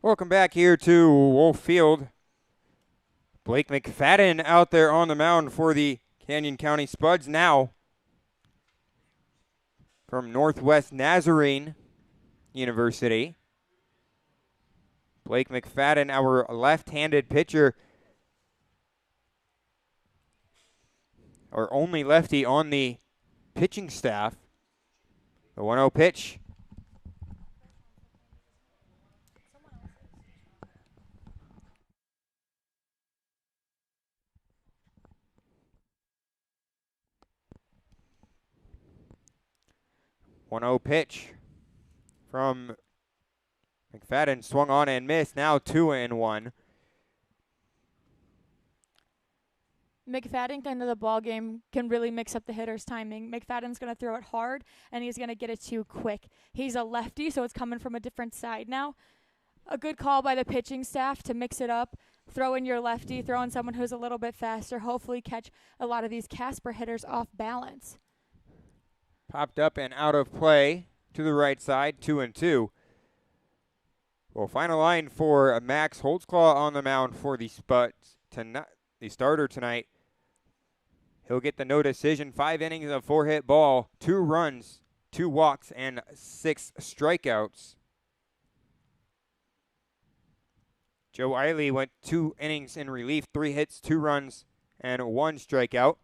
Welcome back here to Wolf Field. Blake McFadden out there on the mound for the Canyon County Spuds now from Northwest Nazarene University. Blake McFadden, our left-handed pitcher, our only lefty on the pitching staff. The 1-0 pitch. Pitch from McFadden, swung on and missed. Now 2-1. McFadden into the ball game can really mix up the hitter's timing. McFadden's going to throw it hard, and he's going to get it to you quick. He's a lefty, so it's coming from a different side now. A good call by the pitching staff to mix it up, throw in your lefty, throw in someone who's a little bit faster, hopefully catch a lot of these Casper hitters off balance. Popped up and out of play to the right side, 2-2. Well, final line for Max Holtzclaw on the mound for the Spuds tonight. The starter tonight. He'll get the no decision, 5 innings of 4-hit ball, 2 runs, 2 walks, and 6 strikeouts. Joe Eiley went 2 innings in relief, 3 hits, 2 runs, and 1 strikeout.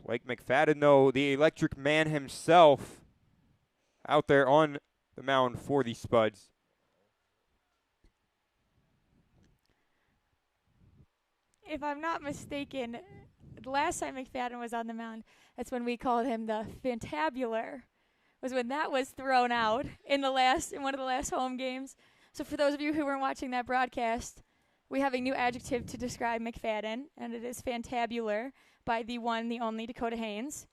Blake McFadden, though, the electric man himself, out there on the mound for the Spuds. If I'm not mistaken, the last time McFadden was on the mound, that's when we called him the Fantabular, was when that was thrown out in one of the last home games. So for those of you who weren't watching that broadcast, we have a new adjective to describe McFadden, and it is Fantabular by the one, the only Dakota Haynes.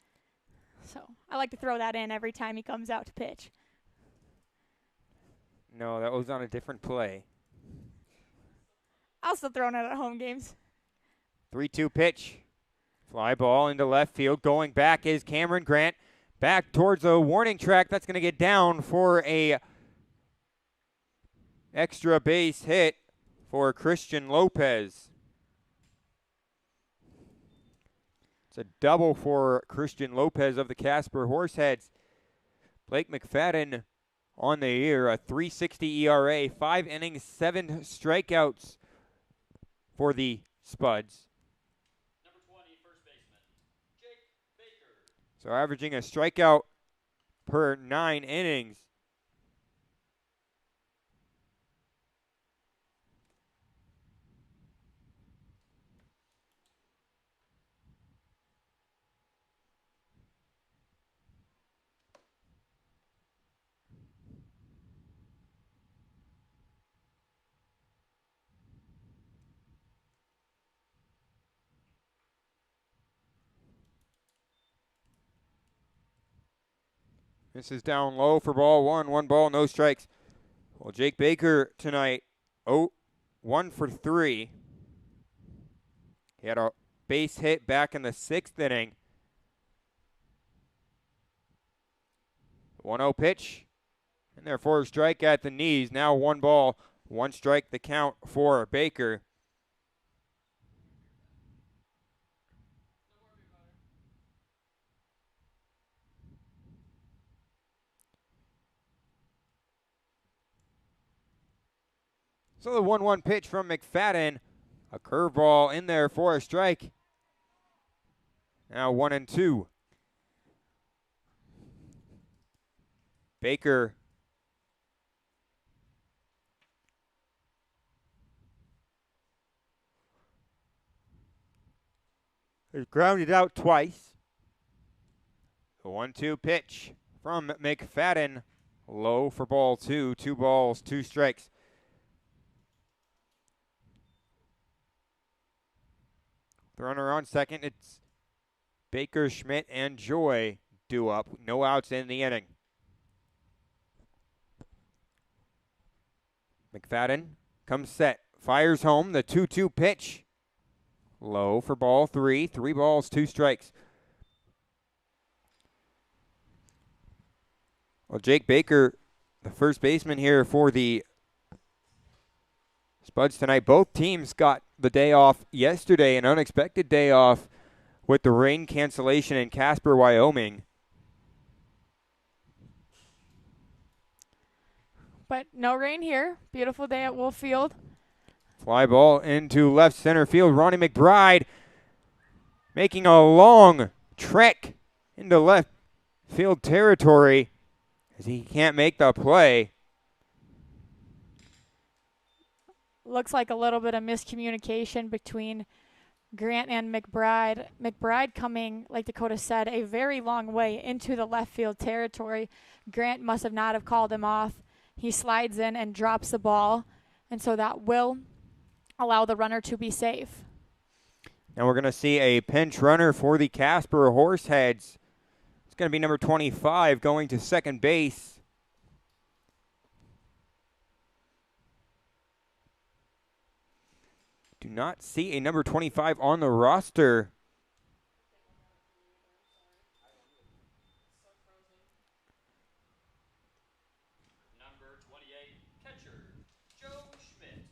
So I like to throw that in every time he comes out to pitch. No, that was on a different play. I'll still throw it at home games. 3-2 pitch. Fly ball into left field. Going back is Cameron Grant. Back towards the warning track. That's going to get down for a extra base hit for Christian Lopez. It's a double for Christian Lopez of the Casper Horseheads. Blake McFadden on the year, a 3.60 ERA, 5 innings, 7 strikeouts for the Spuds. Number 20, first baseman, Jake Baker. So averaging a strikeout per 9 innings. This is down low for ball 1. 1 ball, no strikes. Well, Jake Baker tonight, 1 for 3. He had a base hit back in the 6th inning. 1-0 pitch. And therefore a strike at the knees. Now 1 ball, 1 strike the count for Baker. So the 1-1 pitch from McFadden. A curveball in there for a strike. Now 1-2. Baker is grounded out twice. The 1-2 pitch from McFadden. Low for ball 2. 2 balls, 2 strikes. The runner on second, it's Baker, Schmidt, and Joy due up. No outs in the inning. McFadden comes set, fires home, the 2-2 pitch. Low for ball 3. 3 balls, 2 strikes. Well, Jake Baker, the first baseman here for the Spuds tonight. Both teams got the day off yesterday, an unexpected day off with the rain cancellation in Casper, Wyoming. But no rain here. Beautiful day at Wolf Field. Fly ball into left center field. Ronnie McBride making a long trek into left field territory as he can't make the play. Looks like a little bit of miscommunication between Grant and McBride. McBride coming, like Dakota said, a very long way into the left field territory. Grant must have not have called him off. He slides in and drops the ball, and so that will allow the runner to be safe. Now we're going to see a pinch runner for the Casper Horseheads. It's going to be number 25 going to second base. Do not see a number 25 on the roster. Number 28, catcher, Joe Schmidt.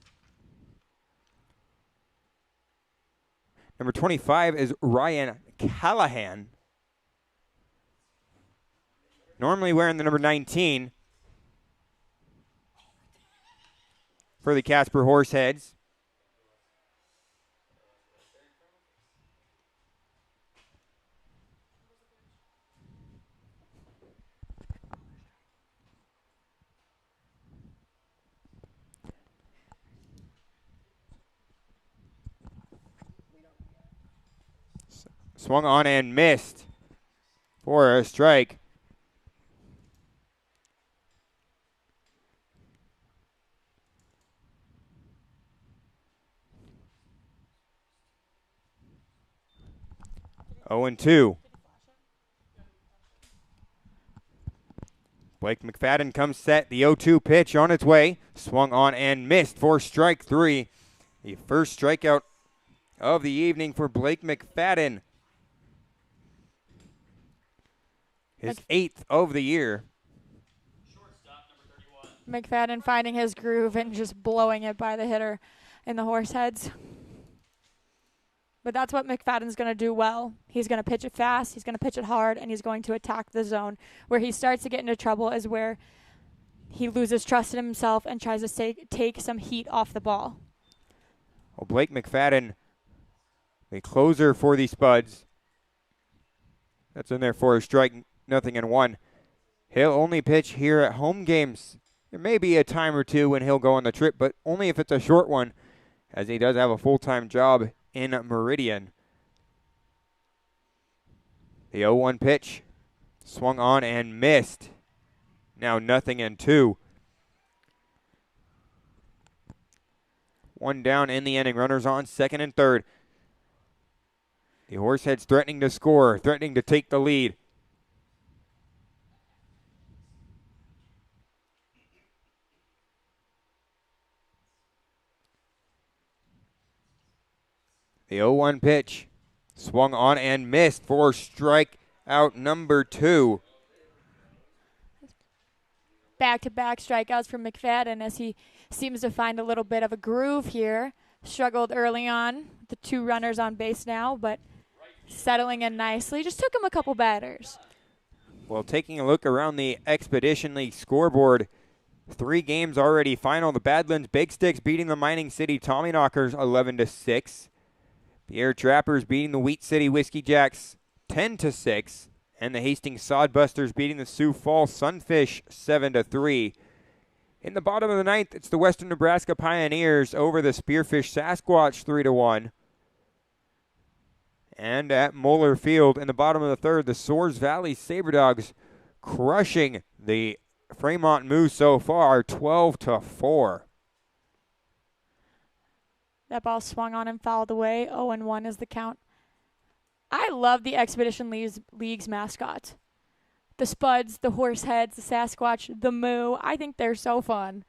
Number 25 is Ryan Callahan. Normally wearing the number 19 for the Casper Horseheads. Swung on and missed for a strike. Oh and 2. Blake McFadden comes set. The 0-2 pitch on its way. Swung on and missed for strike 3. The first strikeout of the evening for Blake McFadden. His 8th of the year. Shortstop, number 31. McFadden finding his groove and just blowing it by the hitter in the Horseheads. But that's what McFadden's going to do well. He's going to pitch it fast, he's going to pitch it hard, and he's going to attack the zone. Where he starts to get into trouble is where he loses trust in himself and tries to take some heat off the ball. Well, Blake McFadden, the closer for the Spuds. That's in there for a strike, 0-1. He'll only pitch here at home games. There may be a time or two when he'll go on the trip, but only if it's a short one, as he does have a full-time job in Meridian. The 0-1 pitch swung on and missed. Now 0-2. One down in the inning. Runners on second and third. The Horseheads threatening to score, threatening to take the lead. The 0-1 pitch swung on and missed for strikeout number 2. Back-to-back strikeouts from McFadden as he seems to find a little bit of a groove here. Struggled early on, the 2 runners on base now, but settling in nicely. Just took him a couple batters. Well, taking a look around the Expedition League scoreboard, 3 games already final. The Badlands Big Sticks beating the Mining City Tommyknockers 11-6. The Air Trappers beating the Wheat City Whiskey Jacks 10-6. And the Hastings Sodbusters beating the Sioux Falls Sunfish 7-3. In the bottom of the 9th, it's the Western Nebraska Pioneers over the Spearfish Sasquatch 3-1. And at Moeller Field in the bottom of the 3rd, the Soares Valley SaberDogs crushing the Fremont Moose so far 12-4. That ball swung on and fouled away. 0-1 is the count. I love the Expedition League's mascot. The Spuds, the Horseheads, the Sasquatch, the Moo. I think they're so fun.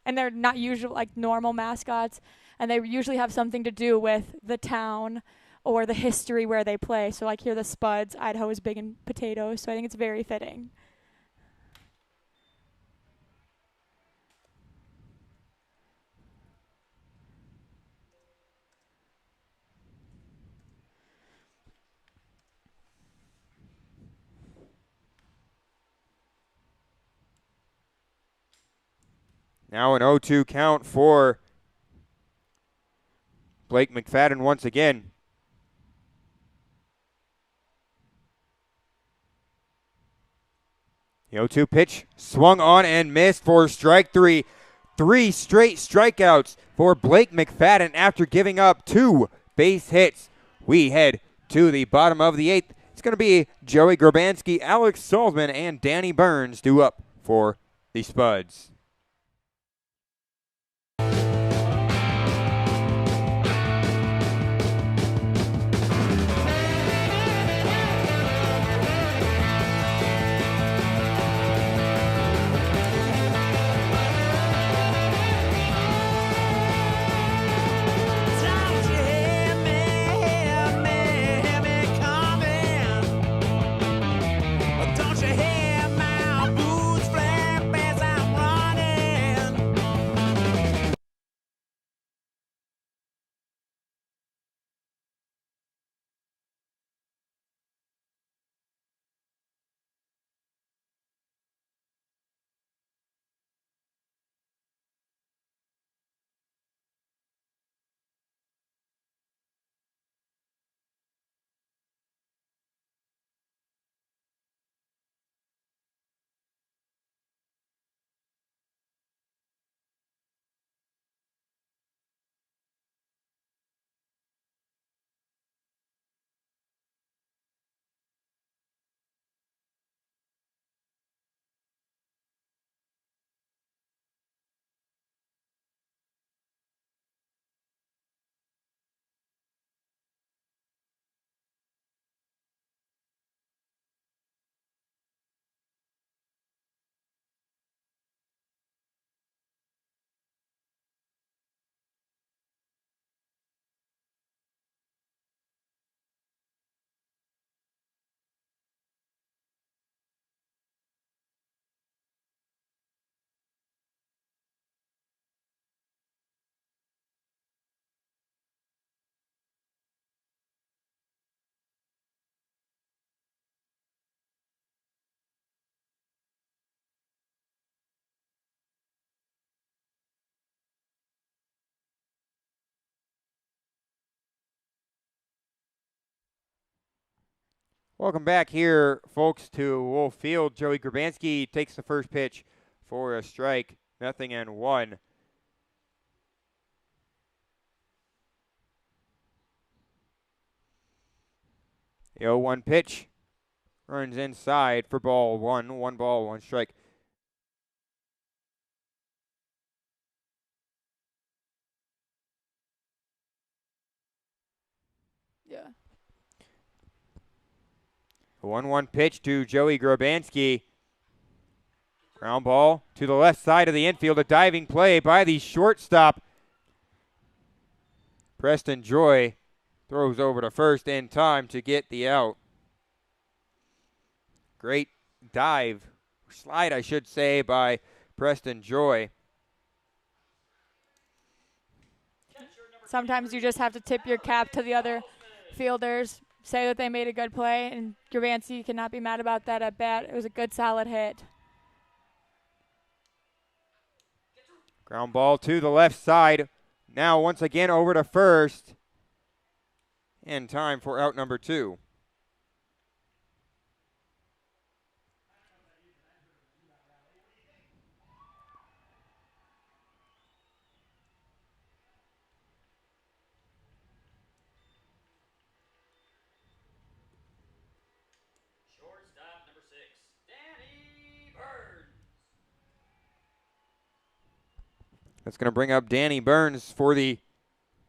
And they're not usual like normal mascots. And they usually have something to do with the town or the history where they play. So like here the Spuds, Idaho is big in potatoes. So I think it's very fitting. Now an 0-2 count for Blake McFadden once again. The 0-2 pitch swung on and missed for strike three. 3 straight strikeouts for Blake McFadden after giving up 2 base hits. We head to the bottom of the 8th. It's going to be Joey Grabanski, Alex Salzman, and Danny Burns due up for the Spuds. Welcome back here, folks, to Wolf Field. Joey Grabanski takes the first pitch for a strike, 0-1. The 0-1 pitch runs inside for ball one. 1 ball, 1 strike. Yeah. The 1-1 pitch to Joey Grabanski. Ground ball to the left side of the infield. A diving play by the shortstop. Preston Joy throws over to first in time to get the out. Great dive, slide I should say, by Preston Joy. Sometimes you just have to tip your cap to the other fielders, say that they made a good play, and Grabanski cannot be mad about that at bat. It was a good, solid hit. Ground ball to the left side. Now once again over to first. And time for out number 2. Shortstop number 6, Danny Burns. That's going to bring up Danny Burns for the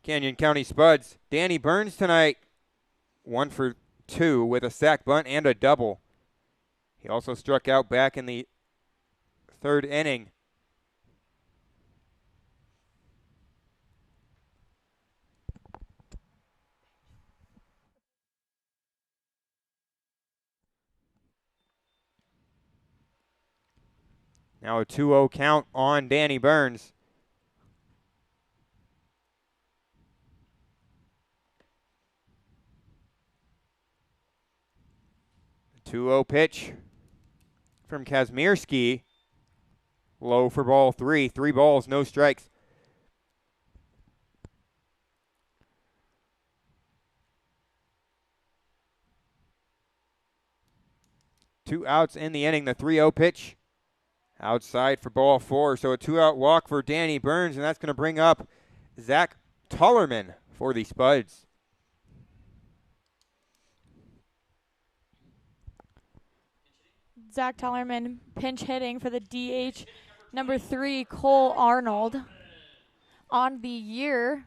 Canyon County Spuds. Danny Burns tonight, 1 for 2 with a sac bunt and a double. He also struck out back in the 3rd inning. Now a 2-0 count on Danny Burns. The 2-0 pitch from Kazmierski. Low for ball 3. 3 balls, no strikes. Two outs in the inning. The 3-0 pitch. Outside for ball 4. So a 2-out walk for Danny Burns, and that's going to bring up Zach Tullerman for the Spuds. Zach Tullerman pinch hitting for the DH. Number 3, Cole Arnold. On the year,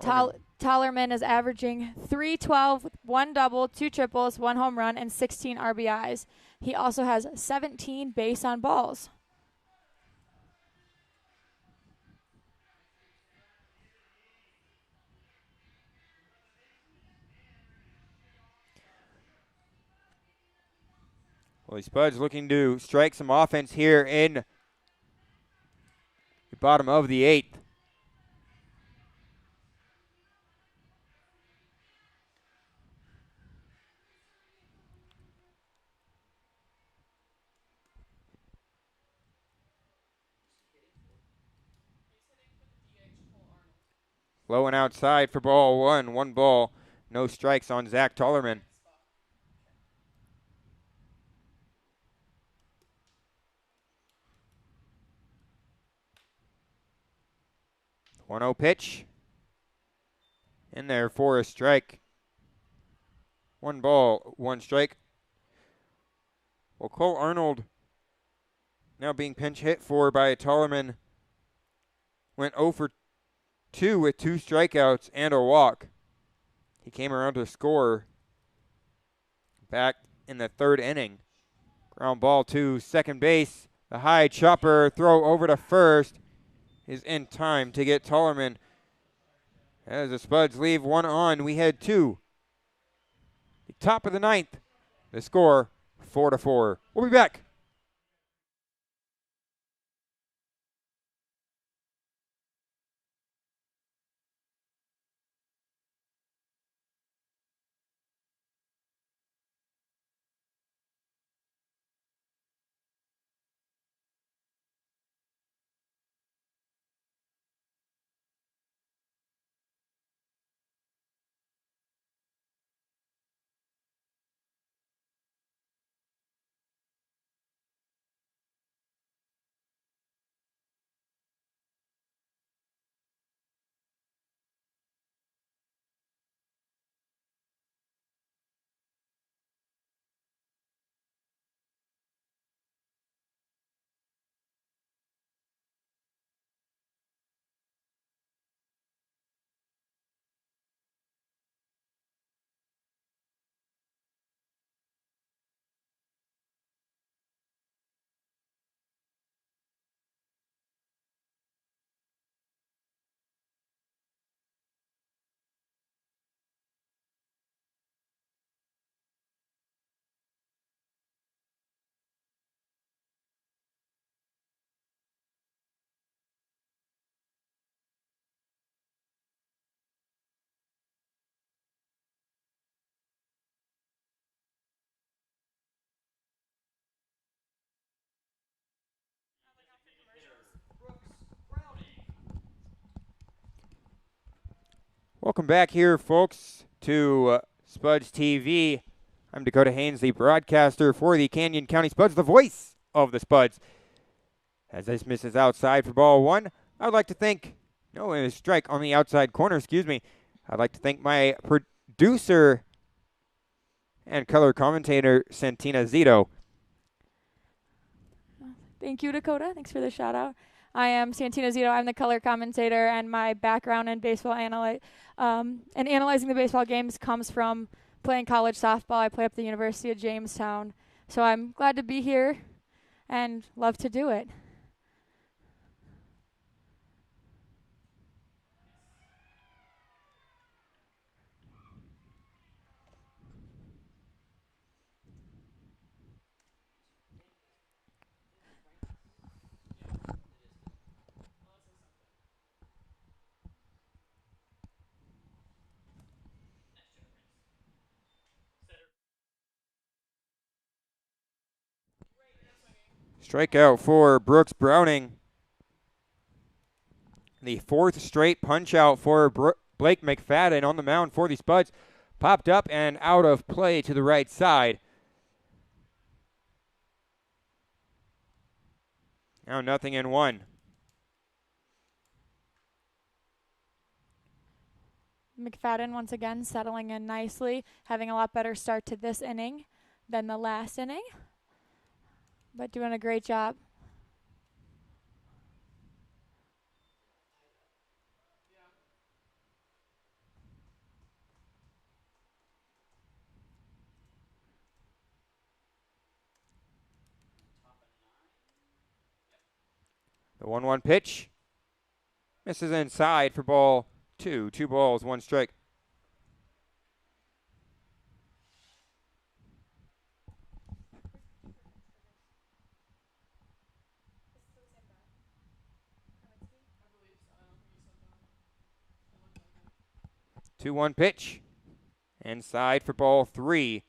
Tullerman is averaging .312, 1 double, 2 triples, 1 home run, and 16 RBIs. He also has 17 base on balls. Well, the Spuds looking to strike some offense here in the bottom of the 8th. Low and outside for ball 1. 1 ball, no strikes on Zach Tullerman. One-zero pitch. In there for a strike. 1 ball, 1 strike. Well, Cole Arnold now being pinch hit for by Tullerman went 0 for 2 with 2 strikeouts and a walk. He came around to score back in the 3rd inning. Ground ball to second base. The high chopper throw over to first is in time to get Tullerman. As the Spuds leave 1 on, we head to the top of the 9th. The score 4-4. We'll be back. Welcome back here, folks, to SpudsTV. I'm Dakota Haynes, the broadcaster for the Canyon County Spuds, the voice of the Spuds. As this misses outside for ball 1, I would like to thank, a strike on the outside corner, excuse me. I'd like to thank my producer and color commentator, Santina Zito. Thank you, Dakota. Thanks for the shout out. I am Santina Zito. I'm the color commentator, and my background in baseball and analyzing the baseball games comes from playing college softball. I play up at the University of Jamestown. So I'm glad to be here and love to do it. Strikeout for Brooks Browning. The 4th straight punch out for Blake McFadden on the mound for the Spuds. Popped up and out of play to the right side. Now 0-1. McFadden once again settling in nicely, having a lot better start to this inning than the last inning, but doing a great job. The 1-1 pitch. Misses inside for ball 2. 2 balls, 1 strike. I 2-1 pitch. Inside for ball 3.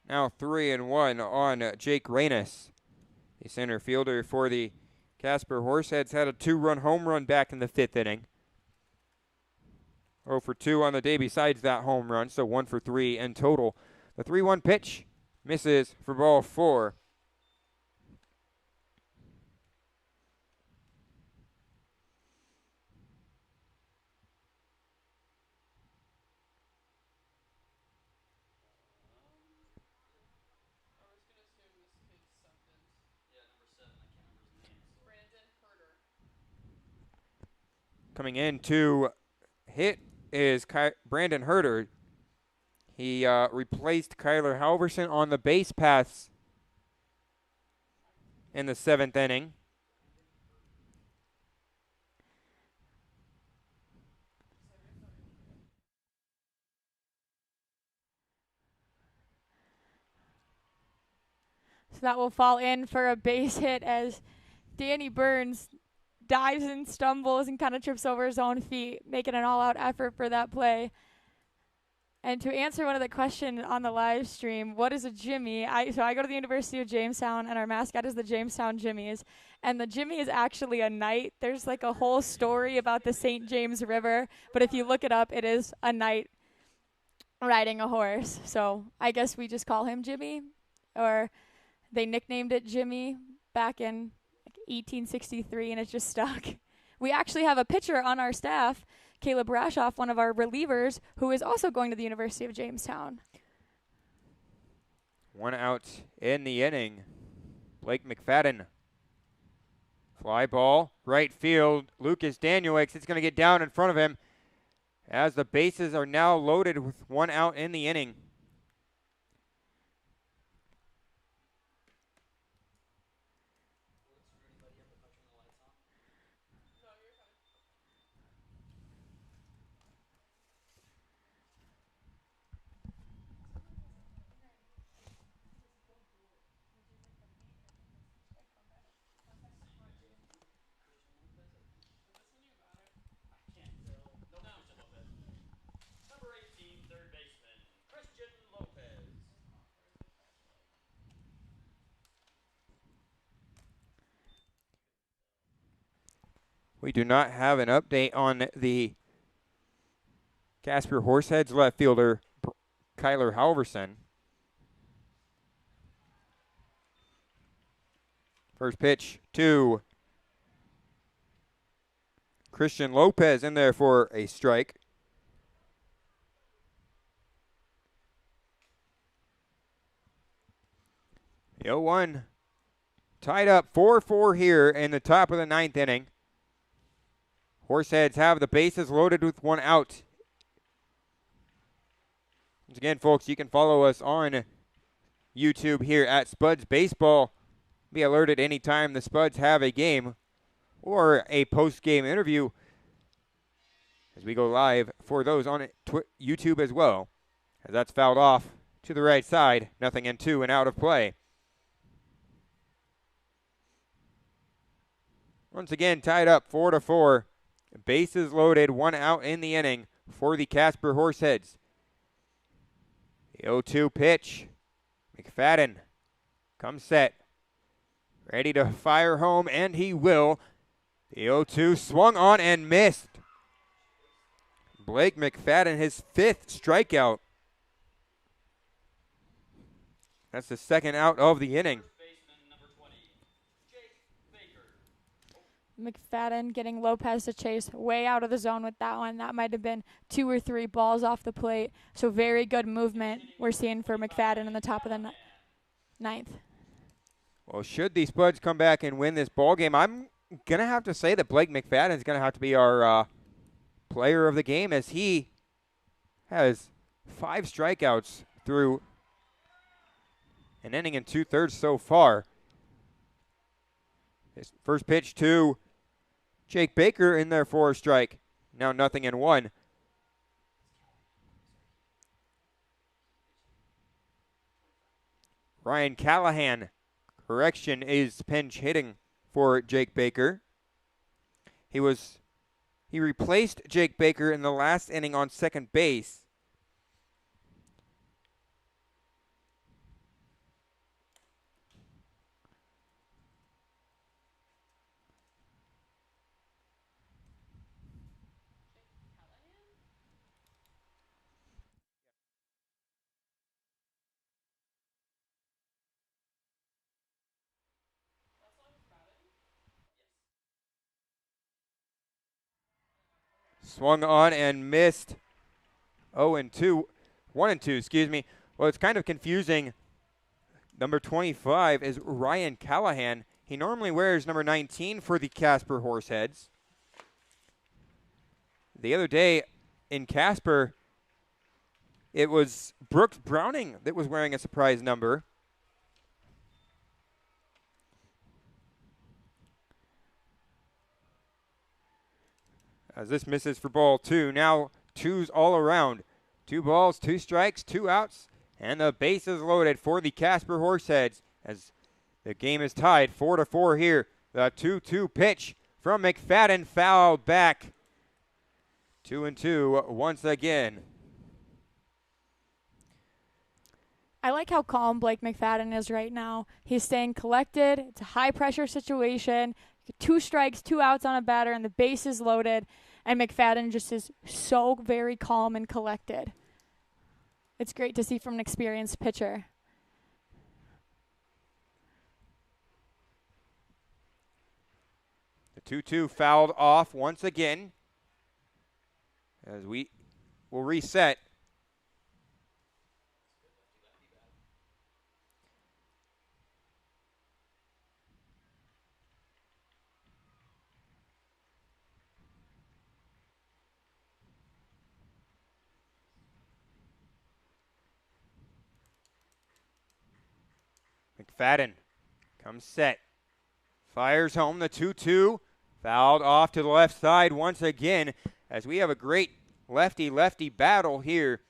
Now 3-1 on Jake Reynes. The center fielder for the Casper Horseheads had a 2-run home run back in the 5th inning. 0 for 2 on the day besides that home run, so 1 for 3 in total. The 3-1 pitch misses for ball 4. Coming in to hit is Brandon Herter. He replaced Kyler Halverson on the base paths in the 7th inning. So that will fall in for a base hit as Danny Burns dives and stumbles and kind of trips over his own feet, making an all-out effort for that play. And to answer one of the questions on the live stream, what is a Jimmy? So I go to the University of Jamestown, and our mascot is the Jamestown Jimmies. And the Jimmy is actually a knight. There's like a whole story about the St. James River, but if you look it up, it is a knight riding a horse. So I guess we just call him Jimmy, or they nicknamed it Jimmy back in 1863, and it's just stuck. We actually have a pitcher on our staff, Caleb Rashoff, one of our relievers, who is also going to the University of Jamestown. 1 out in the inning. Blake McFadden. Fly ball, right field. Lucas Danielix, it's going to get down in front of him as the bases are now loaded with 1 out in the inning. Number 18, third baseman, Christian Lopez. We do not have an update on the Casper Horseheads left fielder, Kyler Halverson. First pitch to Christian Lopez in there for a strike. The 0-1 tied up 4-4 here in the top of the 9th inning. Horseheads have the bases loaded with 1 out. Once again, folks, you can follow us on YouTube here at Spuds Baseball. Be alerted anytime the Spuds have a game or a post-game interview as we go live for those on YouTube as well. As that's fouled off to the right side, 0-2 and out of play. Once again, tied up 4-4. Bases loaded, 1 out in the inning for the Casper Horseheads. The 0-2 pitch. McFadden comes set. Ready to fire home, and he will. The 0-2 swung on and missed. Blake McFadden, his 5th strikeout. That's the 2nd out of the inning. Baseman number 20, Jake Baker. McFadden getting Lopez to chase way out of the zone with that one. That might have been 2 or 3 balls off the plate. So very good movement we're seeing for McFadden in the top of the ninth. Well, should the Spuds come back and win this ball game, I'm going to have to say that Blake McFadden is going to have to be our player of the game, as he has 5 strikeouts through an inning and 2/3 so far. His first pitch to Jake Baker in there for a strike. Now 0-1. Ryan Callahan, correction, is pinch hitting for Jake Baker. He replaced Jake Baker in the last inning on second base. Swung on and missed. 0-2. 1-2, excuse me. Well, it's kind of confusing. Number 25 is Ryan Callahan. He normally wears number 19 for the Casper Horseheads. The other day in Casper, it was Brooks Browning that was wearing a surprise number. As this misses for ball 2. Now 2s all around. 2 balls, 2 strikes, 2 outs, and the base is loaded for the Casper Horseheads as the game is tied 4-4 here. The 2-2 pitch from McFadden fouled back. 2-2 once again. I like how calm Blake McFadden is right now. He's staying collected. It's a high-pressure situation. 2 strikes, 2 outs on a batter, and the base is loaded. And McFadden just is so very calm and collected. It's great to see from an experienced pitcher. The 2-2 fouled off once again as we will reset. McFadden comes set. Fires home the 2-2. Fouled off to the left side once again as we have a great lefty-lefty battle here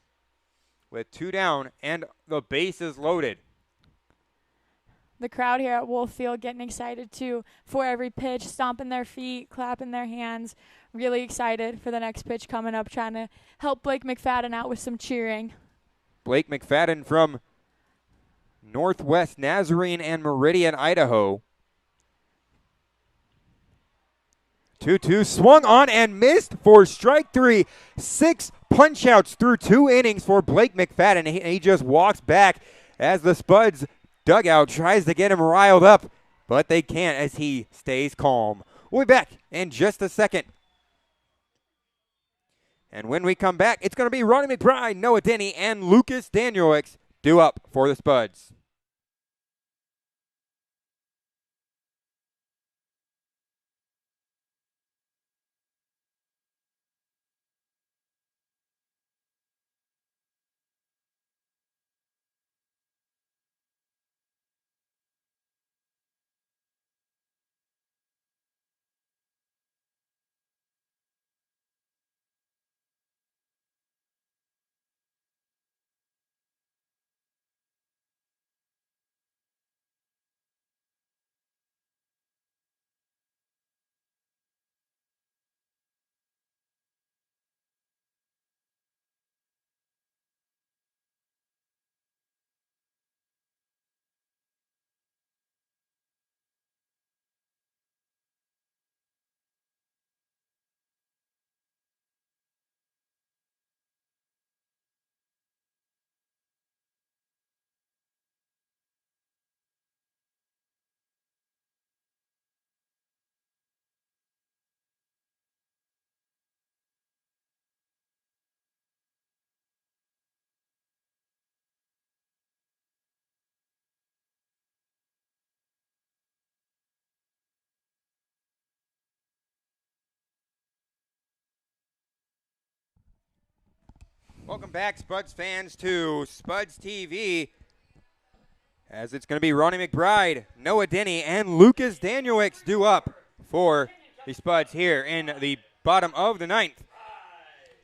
with 2 down and the base is loaded. The crowd here at Wolf Field getting excited too for every pitch, stomping their feet, clapping their hands. Really excited for the next pitch coming up, trying to help Blake McFadden out with some cheering. Blake McFadden from Northwest Nazarene and Meridian, Idaho. 2-2 swung on and missed for strike 3. 6 punch-outs through 2 innings for Blake McFadden. He just walks back as the Spuds dugout tries to get him riled up, but they can't as he stays calm. We'll be back in just a second. And when we come back, it's going to be Ronnie McBride, Noah Denny, and Lucas Danielix due up for the Spuds. Welcome back, Spuds fans, to SpudsTV. As it's going to be Ronnie McBride, Noah Denny, and Lucas Danielix due up for the Spuds here in the bottom of the ninth.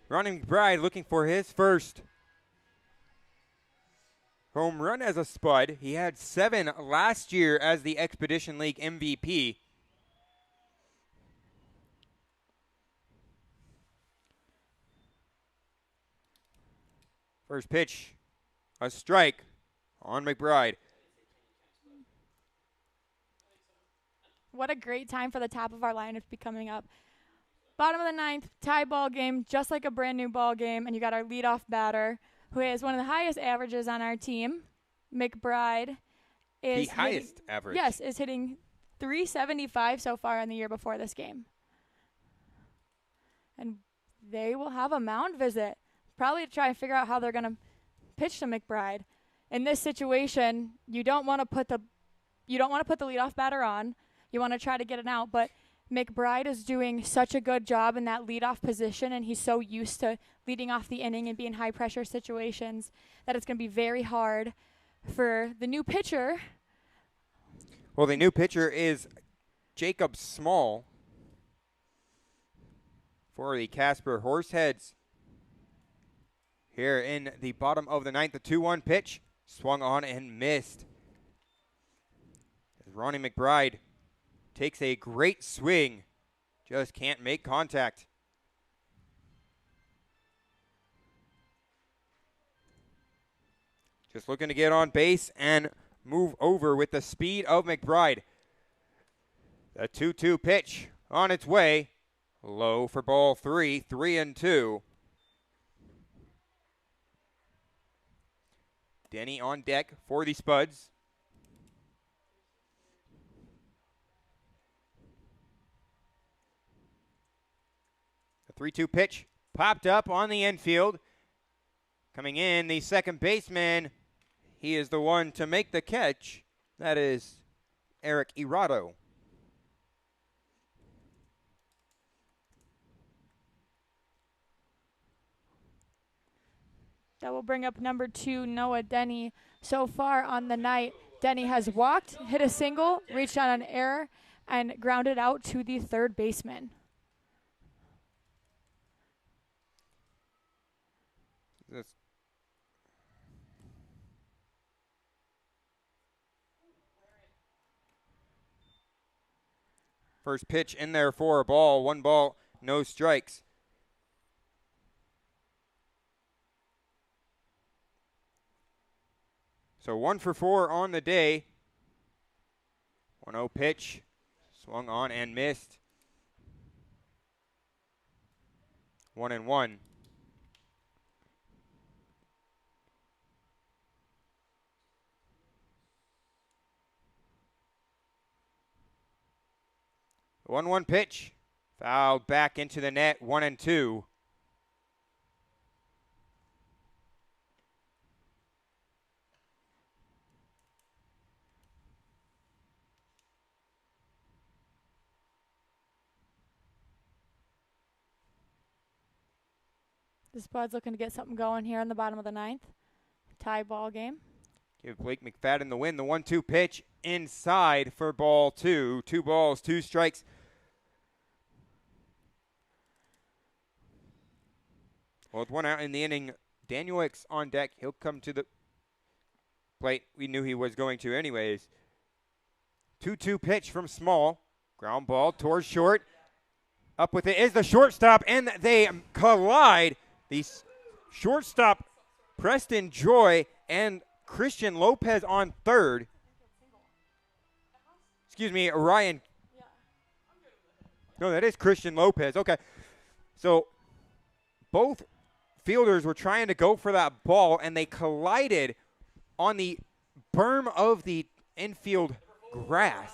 Ronnie McBride looking for his first home run as a Spud. He had 7 last year as the Expedition League MVP. First pitch, a strike on McBride. What a great time for the top of our lineup to be coming up. Bottom of the ninth, tie ball game, just like a brand new ball game, and you got our leadoff batter, who has one of the highest averages on our team. McBride is The highest average. Yes, is hitting .375 so far in the year before this game. And they will have a mound visit, probably to try and figure out how they're going to pitch to McBride. In this situation, you don't want to put the leadoff batter on. You want to try to get it out, but McBride is doing such a good job in that leadoff position, and he's so used to leading off the inning and being high-pressure situations that it's going to be very hard for the new pitcher. Well, the new pitcher is Jacob Small for the Casper Horseheads. Here in the bottom of the ninth, the 2-1 pitch swung on and missed. As Ronnie McBride takes a great swing, just can't make contact. Just looking to get on base and move over with the speed of McBride. The 2-2 pitch on its way. Low for ball 3, 3-2. Denny on deck for the Spuds. The 3-2 pitch popped up on the infield. Coming in, the second baseman. He is the one to make the catch. That is Eric Irado. That will bring up number 2, Noah Denny. So far on the night, Denny has walked, hit a single, reached on an error, and grounded out to the third baseman. This first pitch in there for a ball. 1 ball, no strikes. So 1 for 4 on the day. 1-0 pitch. Swung on and missed. 1-1. The 1-1 pitch. Fouled back into the net. 1-2. The Spuds looking to get something going here in the bottom of the ninth. Tie ball game. Give Blake McFadden the win. The 1-2 pitch inside for ball 2. 2 balls, 2 strikes. Well, with 1 out in the inning, Danielix on deck. He'll come to the plate. We knew he was going to anyways. 2-2 pitch from Small. Ground ball towards short. Up with it is the shortstop, and they collide. The shortstop, Preston Joy, and Christian Lopez on third. Excuse me, Ryan. No, that is Christian Lopez. Okay. So both fielders were trying to go for that ball, and they collided on the berm of the infield grass.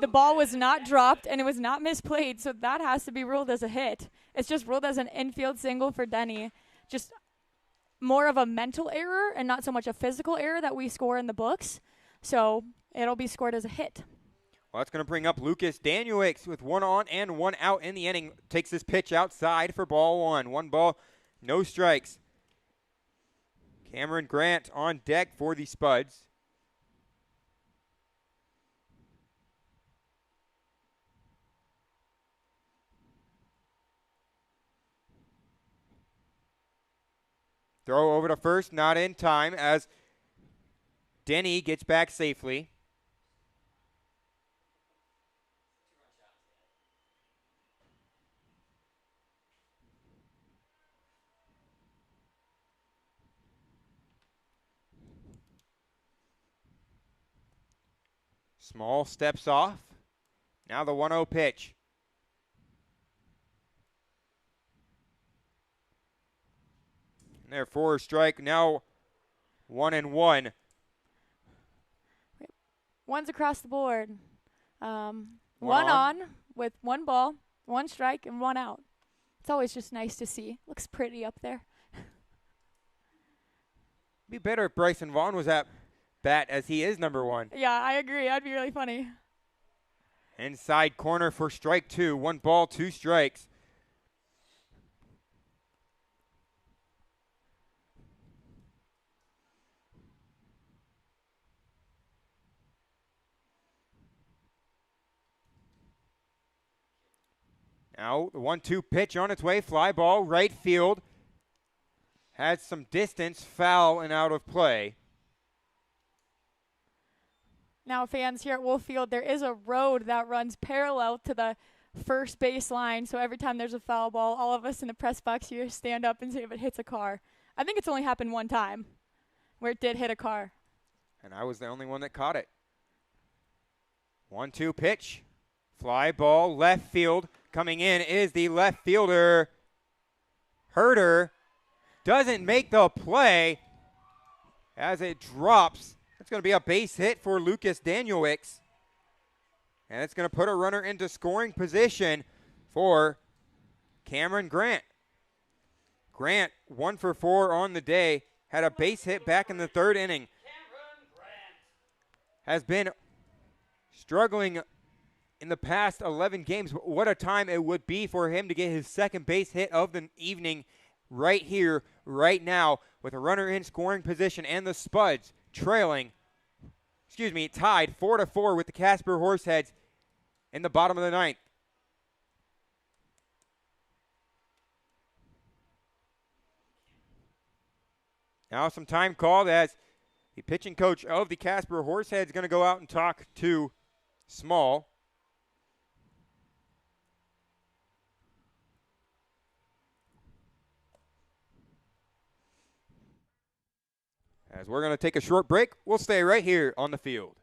The ball was not dropped, and it was not misplayed, so that has to be ruled as a hit. It's just ruled as an infield single for Denny. Just more of a mental error and not so much a physical error that we score in the books. So it'll be scored as a hit. Well, that's going to bring up Lucas Danielix with 1 on and 1 out in the inning. Takes this pitch outside for ball 1. 1 ball, no strikes. Cameron Grant on deck for the Spuds. Throw over to first, not in time as Denny gets back safely. Small steps off. Now the 1-0 pitch. And there for a strike. Now 1-1. One's across the board. One on. on with one ball, one strike, and one out. It's always just nice to see. Looks pretty up there. Be better if Bryson Vaughn was at bat as he is number 1. Yeah, I agree. That'd be really funny. Inside corner for strike 2. 1 ball, 2 strikes. Now the 1-2 pitch on its way. Fly ball, right field. Has some distance, foul and out of play. Now, fans, here at Wolf Field, there is a road that runs parallel to the first base line. So every time there's a foul ball, all of us in the press box here stand up and see if it hits a car. I think it's only happened one time where it did hit a car. And I was the only one that caught it. 1-2 pitch. Fly ball, left field. Coming in is the left fielder. Herder doesn't make the play as it drops. It's going to be a base hit for Lucas Danielwicz. And it's going to put a runner into scoring position for Cameron Grant. Grant, 1 for 4 on the day, had a base hit back in the 3rd inning. Has been struggling in the past 11 games. What a time it would be for him to get his 2nd base hit of the evening right here, right now, with a runner in scoring position and the Spuds tied 4-4 with the Casper Horseheads in the bottom of the 9th. Now some time called as the pitching coach of the Casper Horseheads is going to go out and talk to Small. As we're going to take a short break, we'll stay right here on the field.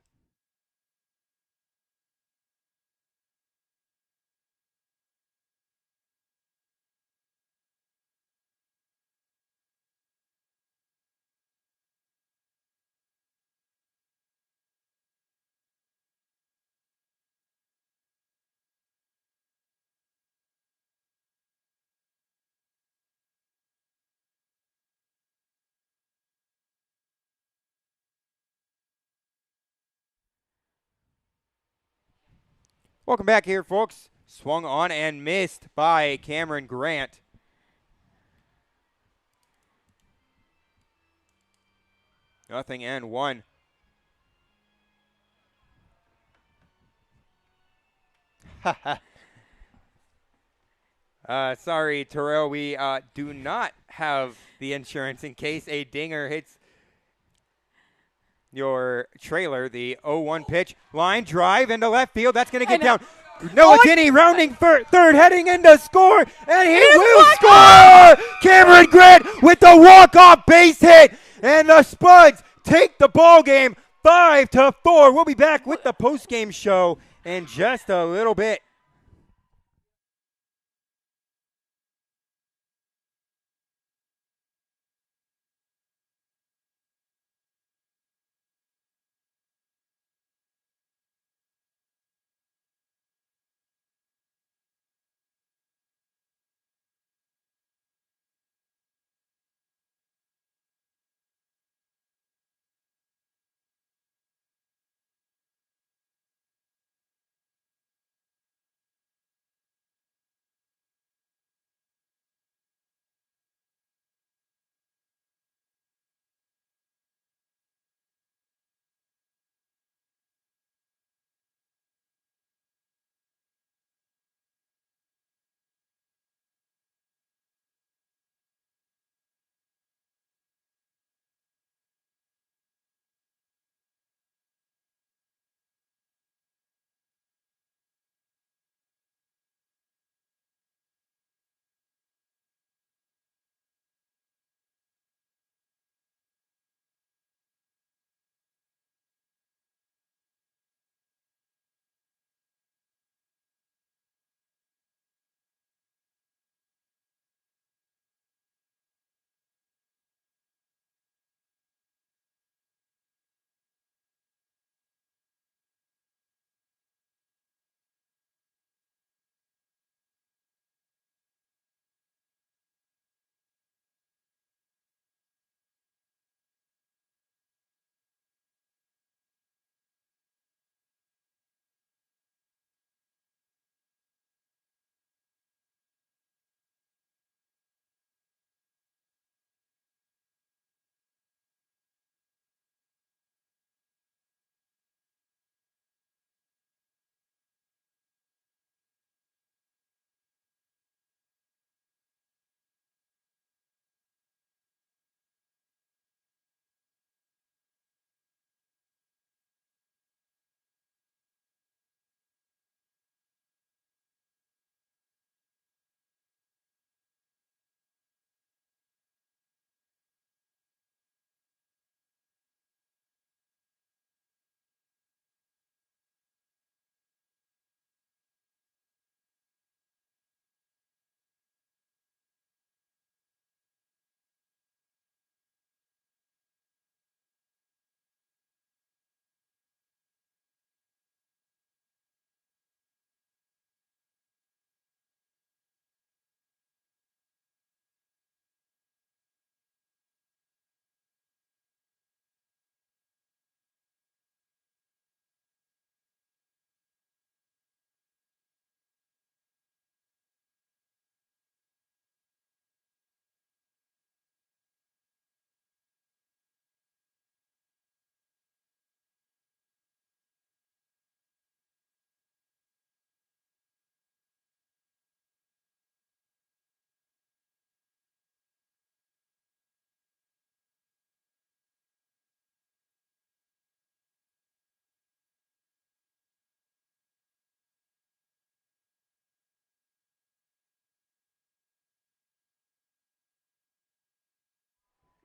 Welcome back here, folks. Swung on and missed by Cameron Grant. Nothing and 1. Sorry, Terrell. We do not have the insurance in case a dinger hits your trailer. The 0-1 pitch, line drive into left field. That's going to get down. Noah Denny rounding third, heading into score, and he will score! Cameron Grant with the walk-off base hit, and the Spuds take the ball game 5-4. We'll be back with the post-game show in just a little bit.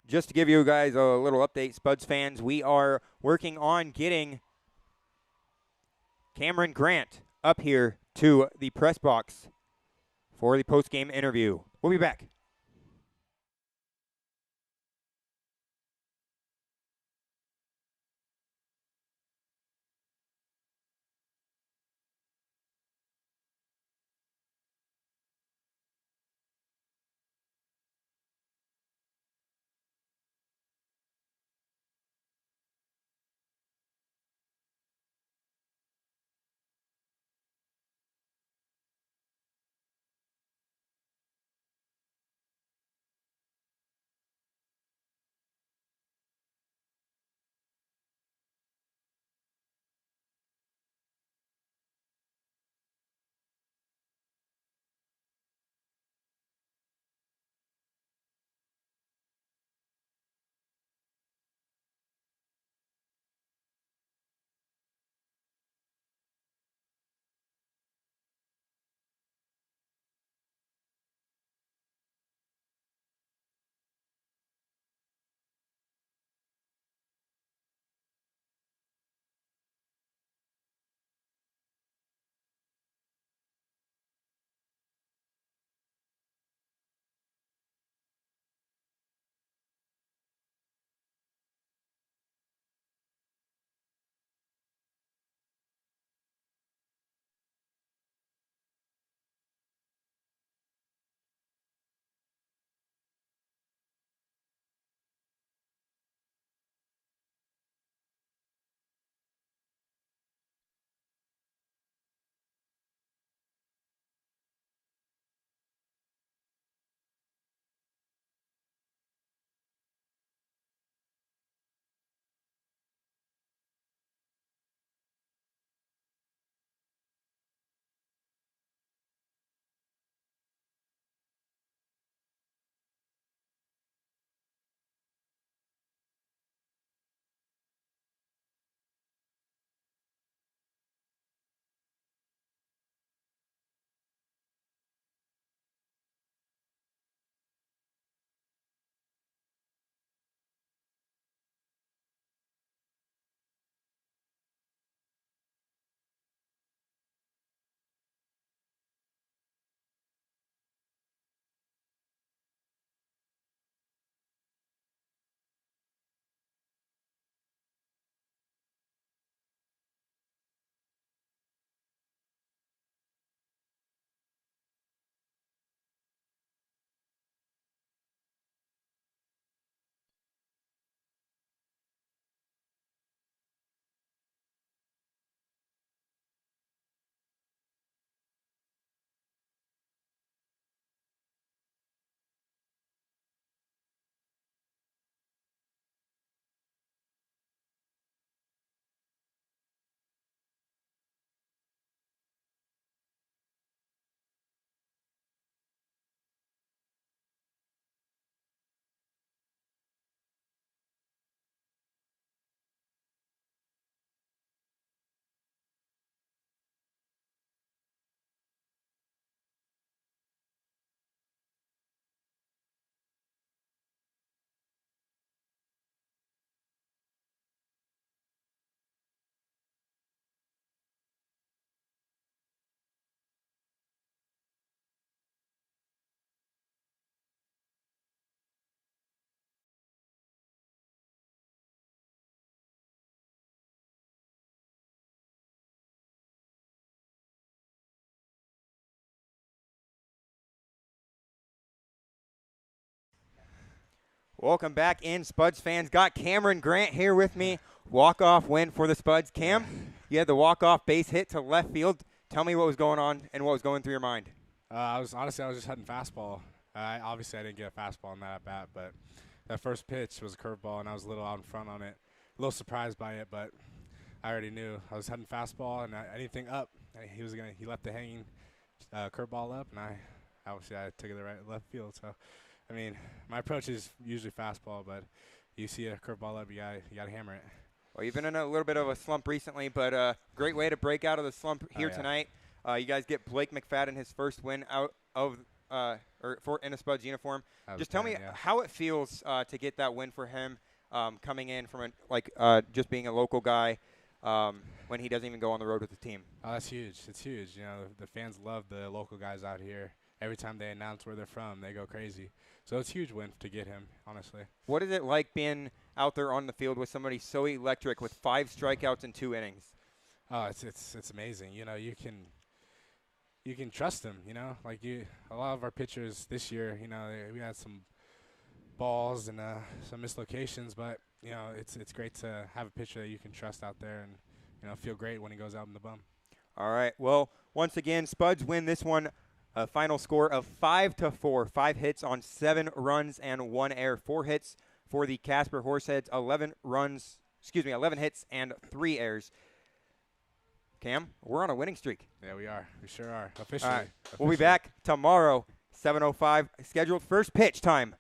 just to give you guys a little update, Spuds fans, we are working on getting Cameron Grant up here to the press box for the post-game interview. We'll be back. Welcome back in, Spuds fans. Got Cameron Grant here with me. Walk-off win for the Spuds. Cam, you had the walk-off base hit to left field. Tell me what was going on and what was going through your mind. I was just hitting fastball. Obviously, I didn't get a fastball in that at bat, but that first pitch was a curveball, and I was a little out in front on it. A little surprised by it, but I already knew I was heading fastball, and anything up, he left the hanging curveball up, and I took it to left field. So, I mean, my approach is usually fastball, but you see a curveball up, you gotta hammer it. Well, you've been in a little bit of a slump recently, but great way to break out of the slump here tonight. You guys get Blake McFadden his first win out of or for in a Spuds uniform. I was Just tell me fan, yeah. how it feels to get that win for him, coming in from just being a local guy when he doesn't even go on the road with the team. Oh, that's huge. It's huge. You know, the fans love the local guys out here. Every time they announce where they're from, they go crazy. So it's a huge win to get him, honestly. What is it like being out there on the field with somebody so electric with 5 strikeouts in 2 innings? Oh, it's amazing. You know, you can trust him. You know, like a lot of our pitchers this year. You know, we had some balls and some mislocations, but you know, it's great to have a pitcher that you can trust out there and you know feel great when he goes out in the bum. All right. Well, once again, Spuds win this one. A final score of 5-4. 5 hits on 7 runs and 1 error. 4 hits for the Casper Horseheads. 11 hits and 3 errors. Cam, we're on a winning streak. Yeah, we are. We sure are. Officially. All right. We'll be back tomorrow, 7:05. Scheduled first pitch time.